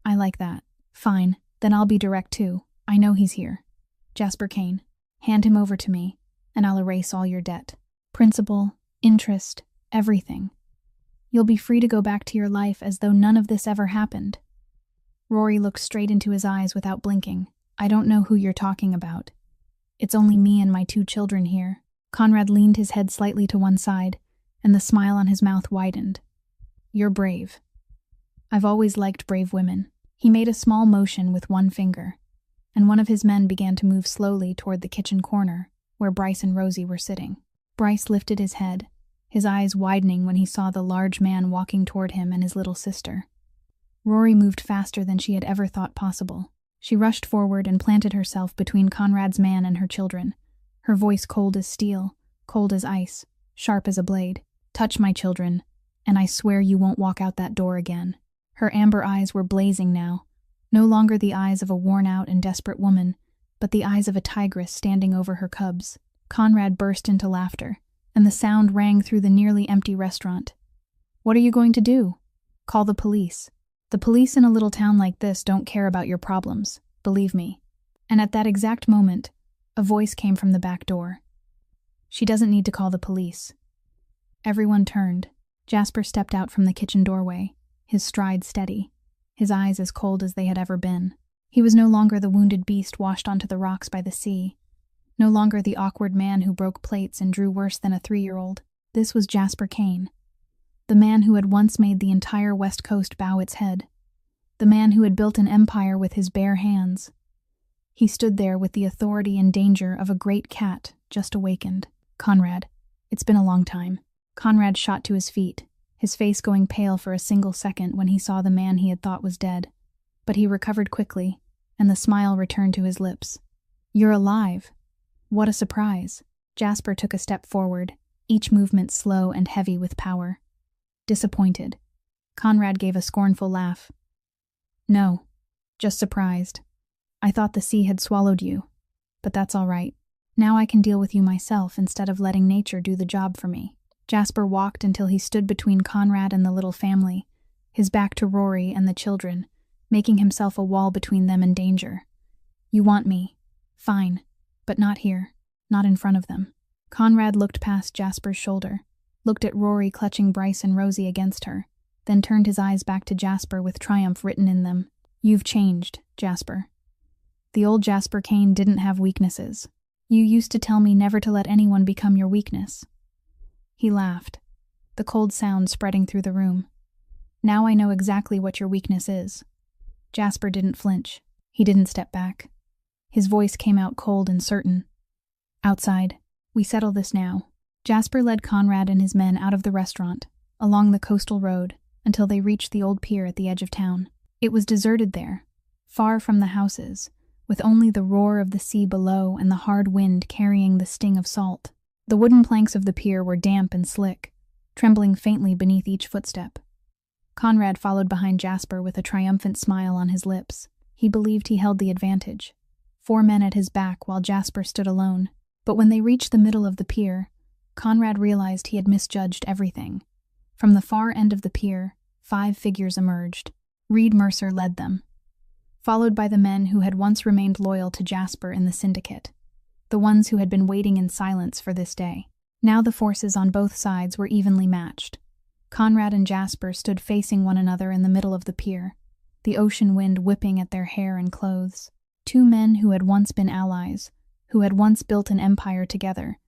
I like that. Fine, then I'll be direct too. I know he's here. Jasper Kane. Hand him over to me, and I'll erase all your debt. Principal, interest, everything. You'll be free to go back to your life as though none of this ever happened." Rory looked straight into his eyes without blinking. "I don't know who you're talking about. It's only me and my 2 children here." Conrad leaned his head slightly to one side, and the smile on his mouth widened. "You're brave. I've always liked brave women." He made a small motion with one finger, and one of his men began to move slowly toward the kitchen corner, where Bryce and Rosie were sitting. Bryce lifted his head, his eyes widening when he saw the large man walking toward him and his little sister. Rory moved faster than she had ever thought possible. She rushed forward and planted herself between Conrad's man and her children, her voice cold as steel, cold as ice, sharp as a blade. "Touch my children, and I swear you won't walk out that door again." Her amber eyes were blazing now, no longer the eyes of a worn-out and desperate woman, but the eyes of a tigress standing over her cubs. Conrad burst into laughter, and the sound rang through the nearly empty restaurant. "What are you going to do?" "Call the police. The police in a little town like this don't care about your problems, believe me." And at that exact moment, a voice came from the back door. "She doesn't need to call the police." Everyone turned. Jasper stepped out from the kitchen doorway, his stride steady, his eyes as cold as they had ever been. He was no longer the wounded beast washed onto the rocks by the sea, no longer the awkward man who broke plates and drew worse than a 3-year-old. This was Jasper Kane, the man who had once made the entire West Coast bow its head, the man who had built an empire with his bare hands. He stood there with the authority and danger of a great cat just awakened. "Conrad, it's been a long time." Conrad shot to his feet, his face going pale for a single second when he saw the man he had thought was dead. But he recovered quickly, and the smile returned to his lips. "You're alive. What a surprise." Jasper took a step forward, each movement slow and heavy with power. "Disappointed." Conrad gave a scornful laugh. "No, just surprised. I thought the sea had swallowed you, but that's all right. Now I can deal with you myself instead of letting nature do the job for me." Jasper walked until he stood between Conrad and the little family, his back to Rory and the children, making himself a wall between them and danger. "You want me. Fine. But not here. Not in front of them." Conrad looked past Jasper's shoulder, looked at Rory clutching Bryce and Rosie against her, then turned his eyes back to Jasper with triumph written in them. "You've changed, Jasper. The old Jasper Kane didn't have weaknesses. You used to tell me never to let anyone become your weakness." He laughed, the cold sound spreading through the room. "Now I know exactly what your weakness is." Jasper didn't flinch. He didn't step back. His voice came out cold and certain. "Outside. We settle this now." Jasper led Conrad and his men out of the restaurant, along the coastal road, until they reached the old pier at the edge of town. It was deserted there, far from the houses, with only the roar of the sea below and the hard wind carrying the sting of salt. The wooden planks of the pier were damp and slick, trembling faintly beneath each footstep. Conrad followed behind Jasper with a triumphant smile on his lips. He believed he held the advantage. 4 men at his back while Jasper stood alone. But when they reached the middle of the pier, Conrad realized he had misjudged everything. From the far end of the pier, 5 figures emerged. Reed Mercer led them, followed by the men who had once remained loyal to Jasper in the syndicate, the ones who had been waiting in silence for this day. Now the forces on both sides were evenly matched. Conrad and Jasper stood facing one another in the middle of the pier, the ocean wind whipping at their hair and clothes. 2 men who had once been allies, who had once built an empire together,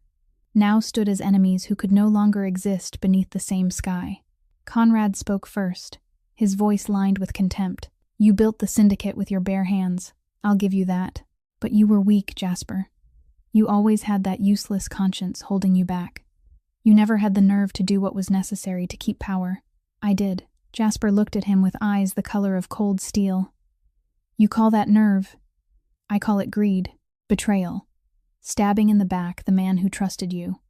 now stood as enemies who could no longer exist beneath the same sky. Conrad spoke first, his voice lined with contempt. "You built the syndicate with your bare hands, I'll give you that. But you were weak, Jasper. You always had that useless conscience holding you back. You never had the nerve to do what was necessary to keep power. I did." Jasper looked at him with eyes the color of cold steel. "You call that nerve? I call it greed, betrayal. Stabbing in the back the man who trusted you."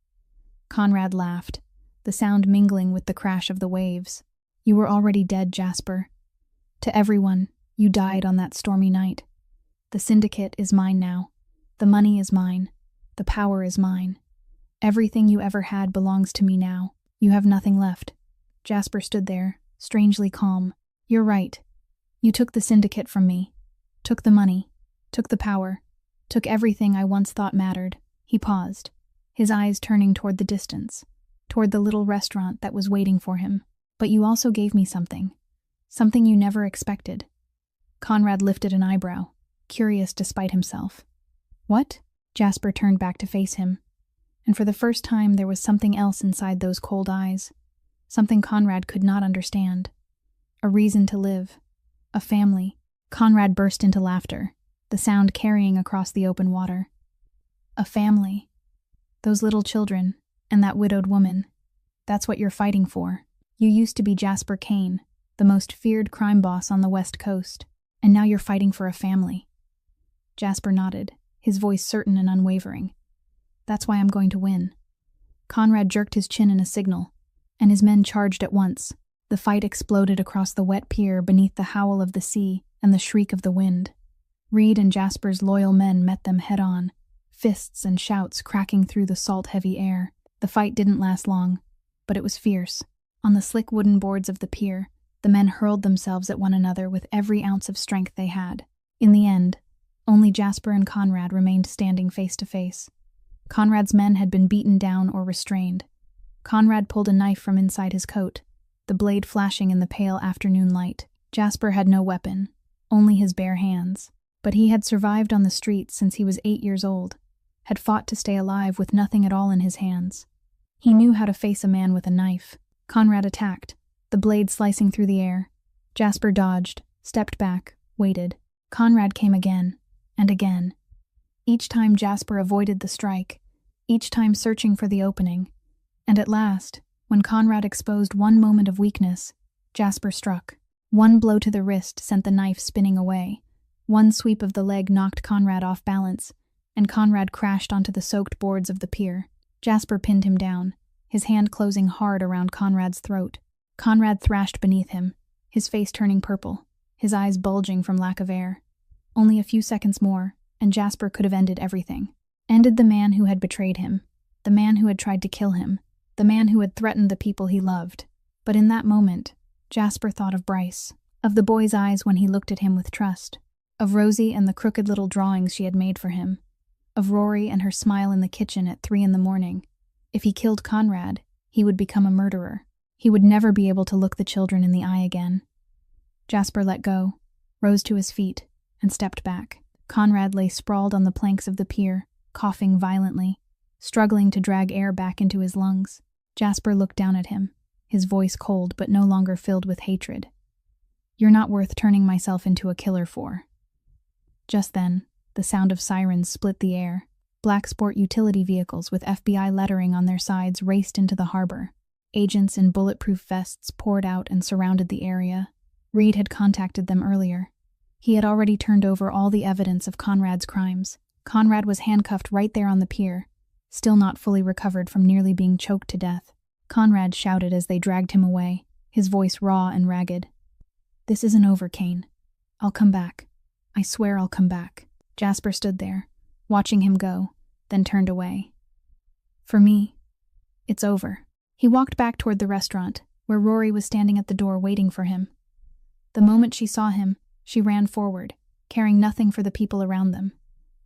Conrad laughed, the sound mingling with the crash of the waves. "You were already dead, Jasper. To everyone, you died on that stormy night. The syndicate is mine now. The money is mine. The power is mine. Everything you ever had belongs to me now. You have nothing left." Jasper stood there, strangely calm. "You're right. You took the syndicate from me. Took the money. Took the power. Took everything I once thought mattered." He paused, his eyes turning toward the distance, toward the little restaurant that was waiting for him. "But you also gave me something. Something you never expected." Conrad lifted an eyebrow, curious despite himself. "What?" Jasper turned back to face him, and for the first time there was something else inside those cold eyes, something Conrad could not understand. A reason to live. A family. Conrad burst into laughter, the sound carrying across the open water. "A family. Those little children, and that widowed woman. That's what you're fighting for. You used to be Jasper Kane, the most feared crime boss on the West Coast, and now you're fighting for a family." Jasper nodded, his voice certain and unwavering. "That's why I'm going to win." Conrad jerked his chin in a signal, and his men charged at once. The fight exploded across the wet pier beneath the howl of the sea and the shriek of the wind. Reed and Jasper's loyal men met them head-on, fists and shouts cracking through the salt-heavy air. The fight didn't last long, but it was fierce. On the slick wooden boards of the pier, the men hurled themselves at one another with every ounce of strength they had. In the end, only Jasper and Conrad remained standing face to face. Conrad's men had been beaten down or restrained. Conrad pulled a knife from inside his coat, the blade flashing in the pale afternoon light. Jasper had no weapon, only his bare hands. But he had survived on the streets since he was 8 years old, had fought to stay alive with nothing at all in his hands. He knew how to face a man with a knife. Conrad attacked, the blade slicing through the air. Jasper dodged, stepped back, waited. Conrad came again, and again. Each time Jasper avoided the strike, each time searching for the opening. And at last, when Conrad exposed one moment of weakness, Jasper struck. One blow to the wrist sent the knife spinning away. One sweep of the leg knocked Conrad off balance, and Conrad crashed onto the soaked boards of the pier. Jasper pinned him down, his hand closing hard around Conrad's throat. Conrad thrashed beneath him, his face turning purple, his eyes bulging from lack of air. Only a few seconds more, and Jasper could have ended everything. Ended the man who had betrayed him, the man who had tried to kill him, the man who had threatened the people he loved. But in that moment, Jasper thought of Bryce, of the boy's eyes when he looked at him with trust, of Rosie and the crooked little drawings she had made for him, of Rory and her smile in the kitchen at 3 a.m. If he killed Conrad, he would become a murderer. He would never be able to look the children in the eye again. Jasper let go, rose to his feet, and stepped back. Conrad lay sprawled on the planks of the pier, coughing violently, struggling to drag air back into his lungs. Jasper looked down at him, his voice cold but no longer filled with hatred. "You're not worth turning myself into a killer for." Just then, the sound of sirens split the air. Black sport utility vehicles with FBI lettering on their sides raced into the harbor. Agents in bulletproof vests poured out and surrounded the area. Reed had contacted them earlier. He had already turned over all the evidence of Conrad's crimes. Conrad was handcuffed right there on the pier, still not fully recovered from nearly being choked to death. Conrad shouted as they dragged him away, his voice raw and ragged. "This isn't over, Kane. I'll come back. I swear I'll come back." Jasper stood there, watching him go, then turned away. "For me, it's over." He walked back toward the restaurant, where Rory was standing at the door waiting for him. The moment she saw him, she ran forward, caring nothing for the people around them,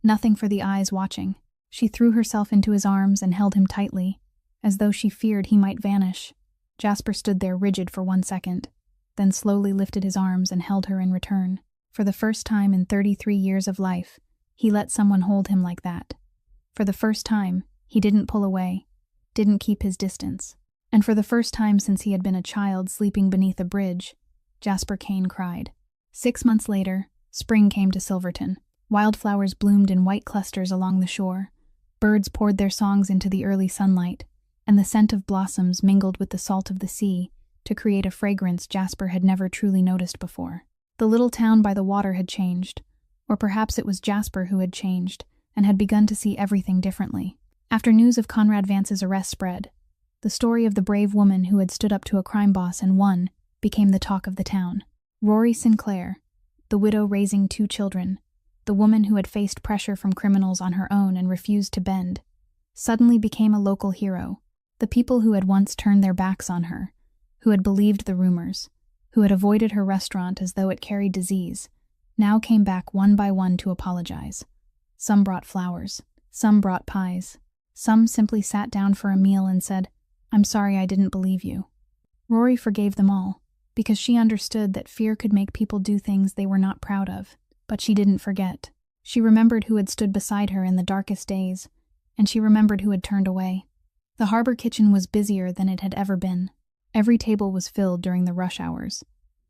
nothing for the eyes watching. She threw herself into his arms and held him tightly, as though she feared he might vanish. Jasper stood there rigid for 1 second, then slowly lifted his arms and held her in return. For the first time in 33 years of life, he let someone hold him like that. For the first time, he didn't pull away, didn't keep his distance. And for the first time since he had been a child sleeping beneath a bridge, Jasper Kane cried. 6 months later, spring came to Silverton. Wildflowers bloomed in white clusters along the shore. Birds poured their songs into the early sunlight, and the scent of blossoms mingled with the salt of the sea to create a fragrance Jasper had never truly noticed before. The little town by the water had changed, or perhaps it was Jasper who had changed and had begun to see everything differently. After news of Conrad Vance's arrest spread, the story of the brave woman who had stood up to a crime boss and won became the talk of the town. Rory Sinclair, the widow raising 2 children, the woman who had faced pressure from criminals on her own and refused to bend, suddenly became a local hero. The people who had once turned their backs on her, who had believed the rumors, who had avoided her restaurant as though it carried disease, now came back one by one to apologize. Some brought flowers, some brought pies, some simply sat down for a meal and said, "I'm sorry I didn't believe you." Rory forgave them all, because she understood that fear could make people do things they were not proud of. But she didn't forget. She remembered who had stood beside her in the darkest days, and she remembered who had turned away. The harbor kitchen was busier than it had ever been. Every table was filled during the rush hours,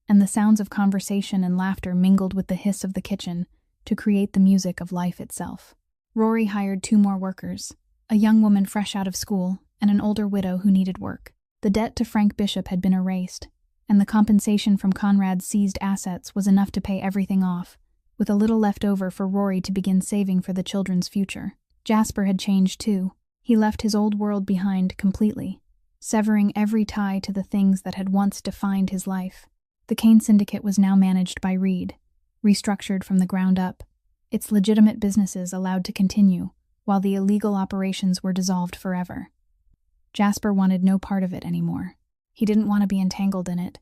and the sounds of conversation and laughter mingled with the hiss of the kitchen to create the music of life itself. Rory hired 2 more workers, a young woman fresh out of school and an older widow who needed work. The debt to Frank Bishop had been erased, and the compensation from Conrad's seized assets was enough to pay everything off, with a little left over for Rory to begin saving for the children's future. Jasper had changed too. He left his old world behind completely, severing every tie to the things that had once defined his life. The Kane Syndicate was now managed by Reed, restructured from the ground up, its legitimate businesses allowed to continue, while the illegal operations were dissolved forever. Jasper wanted no part of it anymore. He didn't want to be entangled in it,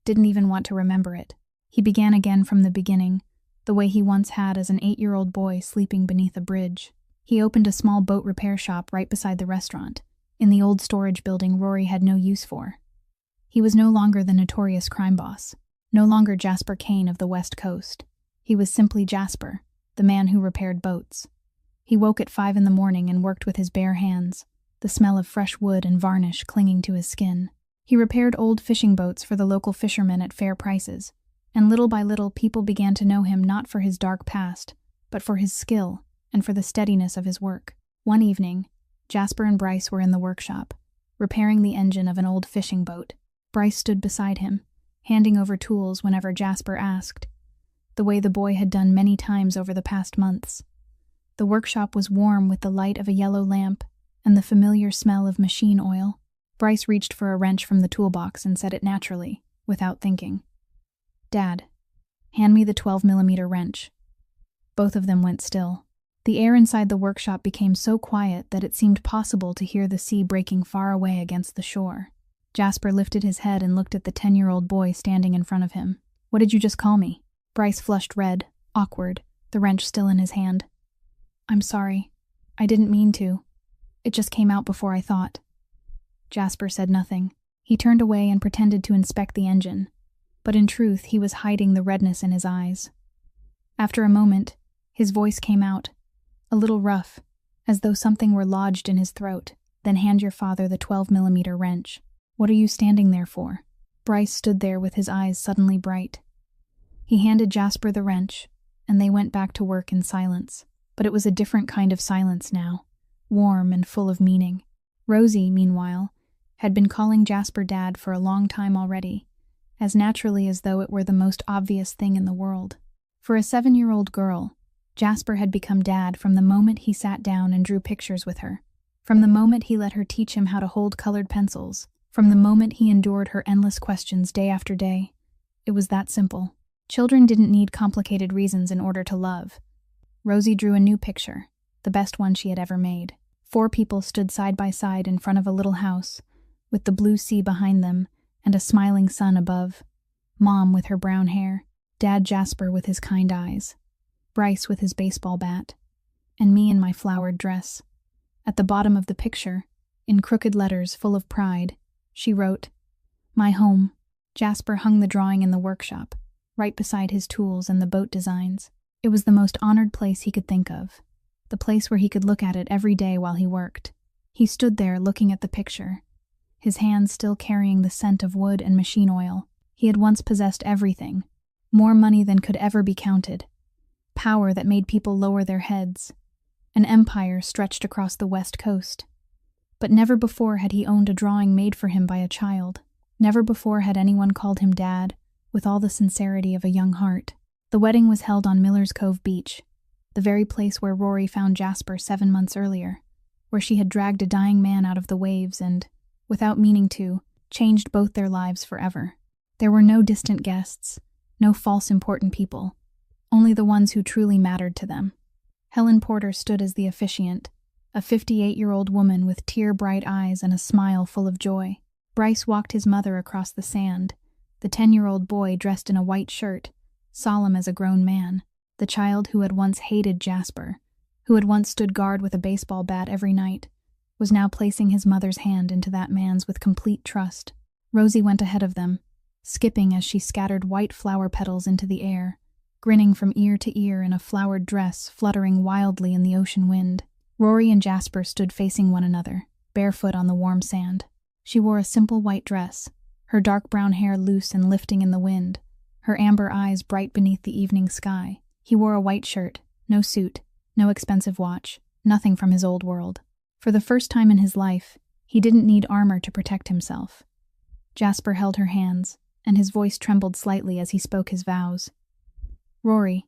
didn't even want to remember it. He began again from the beginning, the way he once had as an 8-year-old boy sleeping beneath a bridge. He opened a small boat repair shop right beside the restaurant, in the old storage building Rory had no use for. He was no longer the notorious crime boss, no longer Jasper Kane of the West Coast. He was simply Jasper, the man who repaired boats. He woke at 5 in the morning and worked with his bare hands, the smell of fresh wood and varnish clinging to his skin. He repaired old fishing boats for the local fishermen at fair prices, and little by little people began to know him not for his dark past, but for his skill and for the steadiness of his work. One evening, Jasper and Bryce were in the workshop, repairing the engine of an old fishing boat. Bryce stood beside him, handing over tools whenever Jasper asked, the way the boy had done many times over the past months. The workshop was warm with the light of a yellow lamp and the familiar smell of machine oil. Bryce reached for a wrench from the toolbox and said it naturally, without thinking. "Dad, hand me the 12mm wrench." Both of them went still. The air inside the workshop became so quiet that it seemed possible to hear the sea breaking far away against the shore. Jasper lifted his head and looked at the 10-year-old boy standing in front of him. "What did you just call me?" Bryce flushed red, awkward, the wrench still in his hand. "I'm sorry. I didn't mean to. It just came out before I thought." Jasper said nothing. He turned away and pretended to inspect the engine, but in truth he was hiding the redness in his eyes. After a moment, his voice came out, a little rough, as though something were lodged in his throat. "Then hand your father the 12mm wrench. What are you standing there for?" Bryce stood there with his eyes suddenly bright. He handed Jasper the wrench, and they went back to work in silence. But it was a different kind of silence now, warm and full of meaning. Rosie, meanwhile, had been calling Jasper Dad for a long time already, as naturally as though it were the most obvious thing in the world. For a 7-year-old girl, Jasper had become Dad from the moment he sat down and drew pictures with her, from the moment he let her teach him how to hold colored pencils, From the moment he endured her endless questions day after day, it was that simple. Children didn't need complicated reasons in order to love. Rosie drew a new picture, the best one she had ever made. 4 people stood side by side in front of a little house, with the blue sea behind them and a smiling sun above. Mom with her brown hair, Dad Jasper with his kind eyes, Bryce with his baseball bat, and me in my flowered dress. At the bottom of the picture, in crooked letters full of pride, she wrote, "My home." Jasper hung the drawing in the workshop, right beside his tools and the boat designs. It was the most honored place he could think of, the place where he could look at it every day while he worked. He stood there looking at the picture, his hands still carrying the scent of wood and machine oil. He had once possessed everything, more money than could ever be counted, power that made people lower their heads, an empire stretched across the West Coast. But never before had he owned a drawing made for him by a child. Never before had anyone called him Dad, with all the sincerity of a young heart. The wedding was held on Miller's Cove Beach, the very place where Rory found Jasper 7 months earlier, where she had dragged a dying man out of the waves and, without meaning to, changed both their lives forever. There were no distant guests, no false important people, only the ones who truly mattered to them. Helen Porter stood as the officiant, a 58-year-old woman with tear-bright eyes and a smile full of joy. Bryce walked his mother across the sand, the 10-year-old boy dressed in a white shirt, solemn as a grown man, the child who had once hated Jasper, who had once stood guard with a baseball bat every night, was now placing his mother's hand into that man's with complete trust. Rosie went ahead of them, skipping as she scattered white flower petals into the air, grinning from ear to ear in a flowered dress fluttering wildly in the ocean wind. Rory and Jasper stood facing one another, barefoot on the warm sand. She wore a simple white dress, her dark brown hair loose and lifting in the wind, her amber eyes bright beneath the evening sky. He wore a white shirt, no suit, no expensive watch, nothing from his old world. For the first time in his life, he didn't need armor to protect himself. Jasper held her hands, and his voice trembled slightly as he spoke his vows. "Rory,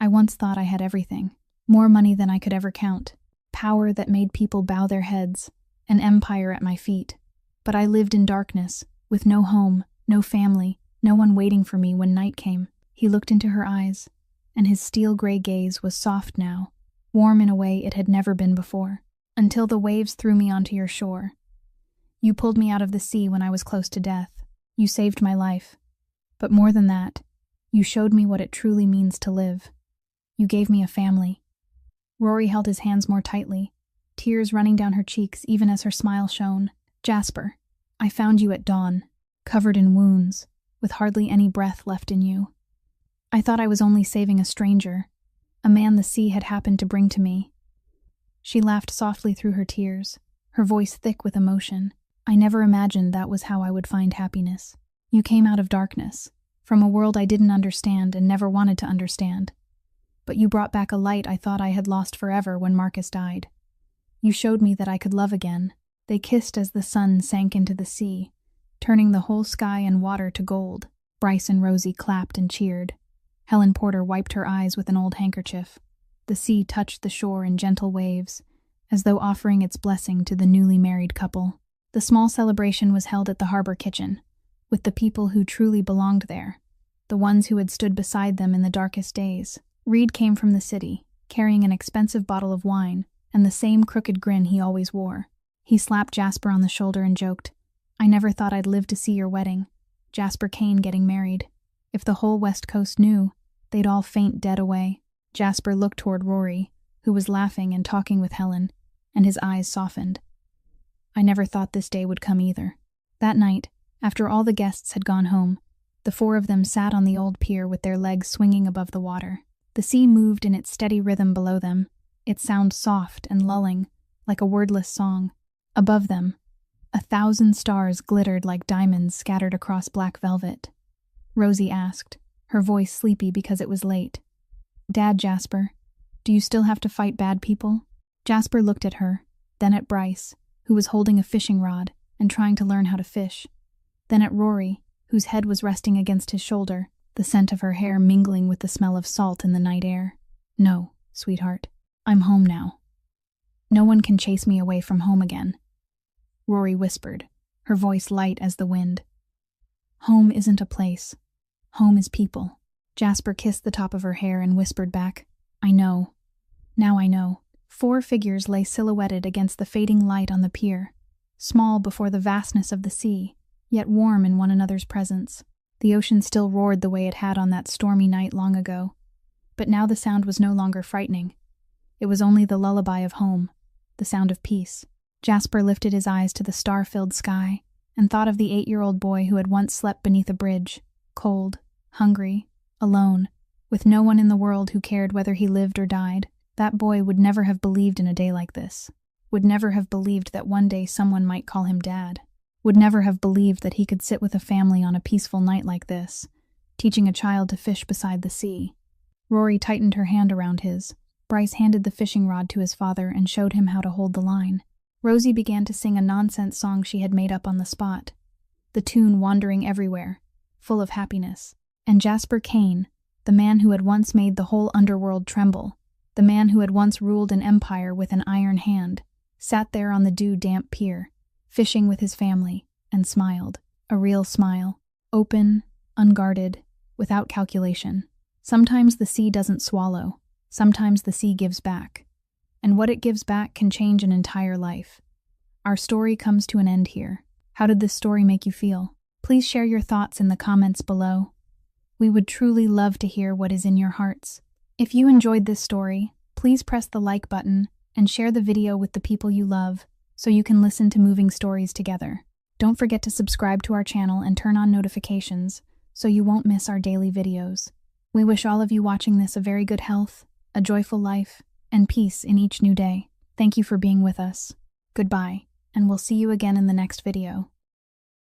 I once thought I had everything, more money than I could ever count, power that made people bow their heads, an empire at my feet. But I lived in darkness, with no home, no family, no one waiting for me when night came." He looked into her eyes, and his steel-gray gaze was soft now, warm in a way it had never been before. "Until the waves threw me onto your shore. You pulled me out of the sea when I was close to death. You saved my life. But more than that, you showed me what it truly means to live. You gave me a family." Rory held his hands more tightly, tears running down her cheeks even as her smile shone. "Jasper, I found you at dawn, covered in wounds, with hardly any breath left in you. I thought I was only saving a stranger, a man the sea had happened to bring to me." She laughed softly through her tears, her voice thick with emotion. "I never imagined that was how I would find happiness. You came out of darkness, from a world I didn't understand and never wanted to understand. But you brought back a light I thought I had lost forever when Marcus died. You showed me that I could love again." They kissed as the sun sank into the sea, turning the whole sky and water to gold. Bryce and Rosie clapped and cheered. Helen Porter wiped her eyes with an old handkerchief. The sea touched the shore in gentle waves, as though offering its blessing to the newly married couple. The small celebration was held at the harbor kitchen, with the people who truly belonged there, the ones who had stood beside them in the darkest days. Reed came from the city, carrying an expensive bottle of wine and the same crooked grin he always wore. He slapped Jasper on the shoulder and joked, "I never thought I'd live to see your wedding. Jasper Kane getting married. If the whole West Coast knew, they'd all faint dead away." Jasper looked toward Rory, who was laughing and talking with Helen, and his eyes softened. "I never thought this day would come either." That night, after all the guests had gone home, the 4 of them sat on the old pier with their legs swinging above the water. The sea moved in its steady rhythm below them, its sound soft and lulling, like a wordless song. Above them, 1,000 stars glittered like diamonds scattered across black velvet. Rosie asked, her voice sleepy because it was late, "Dad, Jasper, do you still have to fight bad people?" Jasper looked at her, then at Bryce, who was holding a fishing rod and trying to learn how to fish, then at Rory, whose head was resting against his shoulder, the scent of her hair mingling with the smell of salt in the night air. "No, sweetheart, I'm home now. No one can chase me away from home again," Rory whispered, her voice light as the wind. Home isn't a place. Home is people. Jasper kissed the top of her hair and whispered back, I know. Now I know. 4 figures lay silhouetted against the fading light on the pier, small before the vastness of the sea, yet warm in one another's presence. The ocean still roared the way it had on that stormy night long ago, but now the sound was no longer frightening. It was only the lullaby of home, the sound of peace. Jasper lifted his eyes to the star-filled sky and thought of the 8-year-old boy who had once slept beneath a bridge, cold, hungry, alone, with no one in the world who cared whether he lived or died. That boy would never have believed in a day like this, would never have believed that one day someone might call him Dad, would never have believed that he could sit with a family on a peaceful night like this, teaching a child to fish beside the sea. Rory tightened her hand around his. Bryce handed the fishing rod to his father and showed him how to hold the line. Rosie began to sing a nonsense song she had made up on the spot, the tune wandering everywhere, full of happiness. And Jasper Kane, the man who had once made the whole underworld tremble, the man who had once ruled an empire with an iron hand, sat there on the dew-damp pier, fishing with his family, and smiled. A real smile, open, unguarded, without calculation. Sometimes the sea doesn't swallow. Sometimes the sea gives back. And what it gives back can change an entire life. Our story comes to an end here. How did this story make you feel? Please share your thoughts in the comments below. We would truly love to hear what is in your hearts. If you enjoyed this story, please press the like button and share the video with the people you love so you can listen to moving stories together. Don't forget to subscribe to our channel and turn on notifications so you won't miss our daily videos. We wish all of you watching this a very good health, a joyful life, and peace in each new day. Thank you for being with us. Goodbye, and we'll see you again in the next video.